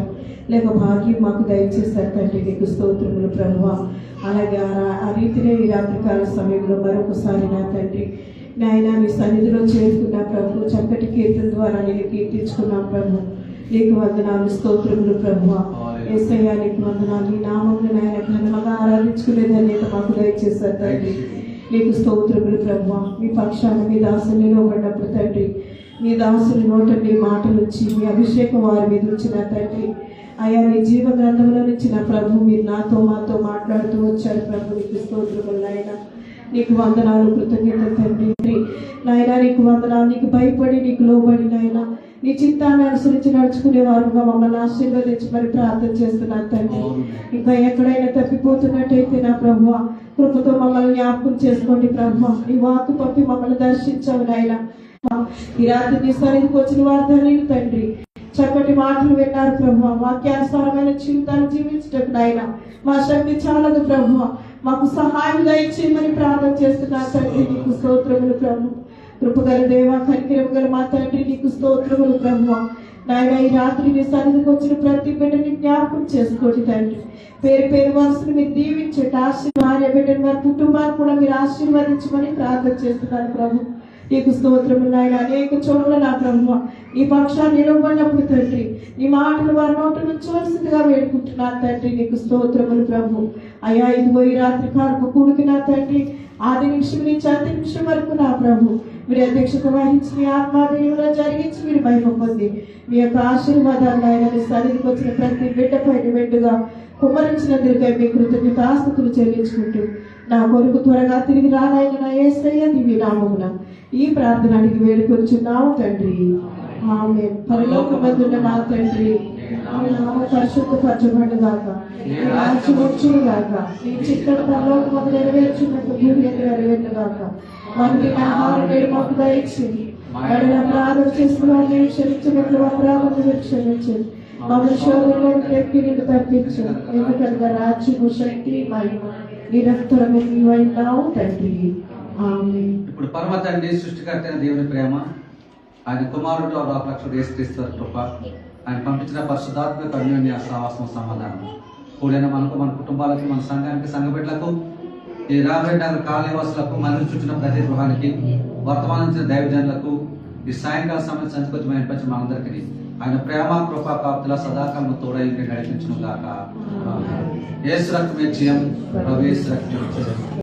లేక భాగ్యం మాకు దయచేశారు తండ్రి, నీకు స్తోత్రములు ప్రభువా. అలాగే ఆ రీతిలో ఈ రాత్రికాల సమయంలో మరొకసారి నా తండ్రి నాయన నీ సన్నిధిలో చేరుకున్న ప్రభు, చక్కటి కీర్తన ద్వారా నేను కీర్తించుకున్నాం ప్రభు. నీకు వందనాలు, స్తోత్రములు ప్రభువా. యేసయ్యా నీకు వందనాలు. నీ నామమును నాయన ఘనముగా ఆరాధించుకునే ధన్యత మాకు దయచేశారు తండ్రి, నీకు స్తోత్రములు ప్రభువా. మీ పక్షాన మీ దాసులు నిలవబడినప్పుడు తండ్రి, మీ దాసుని నోట నీ మాటలు వచ్చి మీ అభిషేకం వారి మీద వచ్చిన తండ్రి, అయా నీ జీవ గ్రంథంలో నుంచి నా ప్రభు మీరు మాతో మాట్లాడుతూ వచ్చారు ప్రభు. నీకు స్తోత్రములు నాయన. నీకు వందనాలు, కృతజ్ఞతలు తండ్రి నాయన. నీకు వందనాలు. నీకు భయపడి నీకు లోబడి నాయన నీ చిత్తాన్ని అనుసరించి నడుచుకునే వారుగా మమ్మల్ని ఆశీర్వదించి మరి ప్రార్థన చేస్తున్నాను తండ్రి. ఇంకా ఎక్కడైనా తప్పిపోతున్నట్టయితే నా ప్రభు కృపతో మమ్మల్ని జ్ఞాపకం చేసుకోండి ప్రభు. నీ వాక్కు పంపి మమ్మల్ని దర్శించావు నాయన. ఈ రాత్రి నీ సన్నిధికి వచ్చిన వార్తని తండ్రి చక్కటి మాటలు విన్నారు ప్రభు. వాక్యానుసారమైన జీవితాన్ని జీవించటకు నాయన మా శక్తి చాలదు ప్రభు. మాకు సహాయం దయచేయమని ప్రార్థన చేస్తున్నారు తండ్రి. నీకు స్తోత్రములు ప్రభు. కృపగల దేవ, కనికరము గల మా తండ్రి, నీకు స్తోత్రములు ప్రభు. నాయన ఈ రాత్రి నీ సన్నిధికి వచ్చిన ప్రతి బిడ్డని జ్ఞాపకం చేసుకోండి తండ్రి. పేరు పేరు వరుసను మీరు దీవించండి. భార్య బిడ్డని వారి కుటుంబాన్ని కూడా మీరు ఆశీర్వదించమని ప్రార్థన చేస్తున్నారు ప్రభు. నీకు స్తోత్రములు నాయన. అనేక చోట్ల నా ప్రభు నీ పక్షాన్ని నిలవబడినప్పుడు తండ్రి నీ మాటలు వారి నోట నుంచవలసిందిగా వేడుకుంటున్నాను తండ్రి. నీకు స్తోత్రములు ప్రభు. అయ్యా ఇదిగో ఈ రాత్రి కాలపు కూడికి నా తండ్రి ఆది నిమిషం నుంచి అంత్య నిమిషం వరకు నా ప్రభు మీరు అధ్యక్షత వహించి మీ ఆత్మాదేవులో జరిగించి మీరు మహిమ పొంది మీ యొక్క ఆశీర్వాదాలు ఆయన నీ సన్నిధికి వచ్చిన ప్రతి బిడ్డ పైన మెండుగా కుమ్మరించినందుకై మీ కృతజ్ఞతాస్తుతులు చెల్లించుకుంటూ నా కొరకు త్వరగా తిరిగి రానాయన నా యేసయ్య దివ్య నామమున ఈ ప్రార్థనానికి వేడుకొచ్చున్నాము తండ్రి. ఆమేన్. పరలోకమందున్న మా తండ్రి, నీ నామం పరిశుద్ధపరచబడుగాక, నీ రాజ్యం వచ్చునుగాక, నీ చిత్తం పరలోకమందు నెరవేర్చున్నట్టు భూమి మీద నెరవేరుగాక. మనకి ఆహారం నేడు మాకు దయచేయండి. వాడిని అపరాధం చేసిన వారిని క్షమించినట్లు అపరాధం క్షమించండి. మమ్మల్ని శోధనలో ఎక్కి నిన్ను తప్పించండి. ఎందుకంటే రాజ్యము, శక్తి, మహిమ నిరంతరము నీవైనావు తండ్రి. ఆమేన్. ఇప్పుడు పరమ తండ్రి సృష్టికర్త అయిన దేవుని ప్రేమ, ఆయన కుమారుడు లోకరక్షకుడు యేసుక్రీస్తు వారి కృప, ఆయన పంపించిన పరిశుద్ధాత్మక అన్యోన్య సహవాసం సమాధానం కూడిన మనకు, మన కుటుంబాలకు, మన సంఘానికి, సంఘ బిడ్డలకు, ఈ రాబోయే కాలనివాసులకు, మనం చుట్టిన ప్రతి గృహానికి, వర్తమానించిన దైవజనులకు, ఈ సాయంకాల సమయం సంచుకొచ్చి మహింపరిచిన మనందరికీ ఆయన ప్రేమ, కృప, కాపుతుల సదాకాలం తోడై నడిపించును గాక. యేసు రక్తమే జయం, యేసు రక్తమే జయం.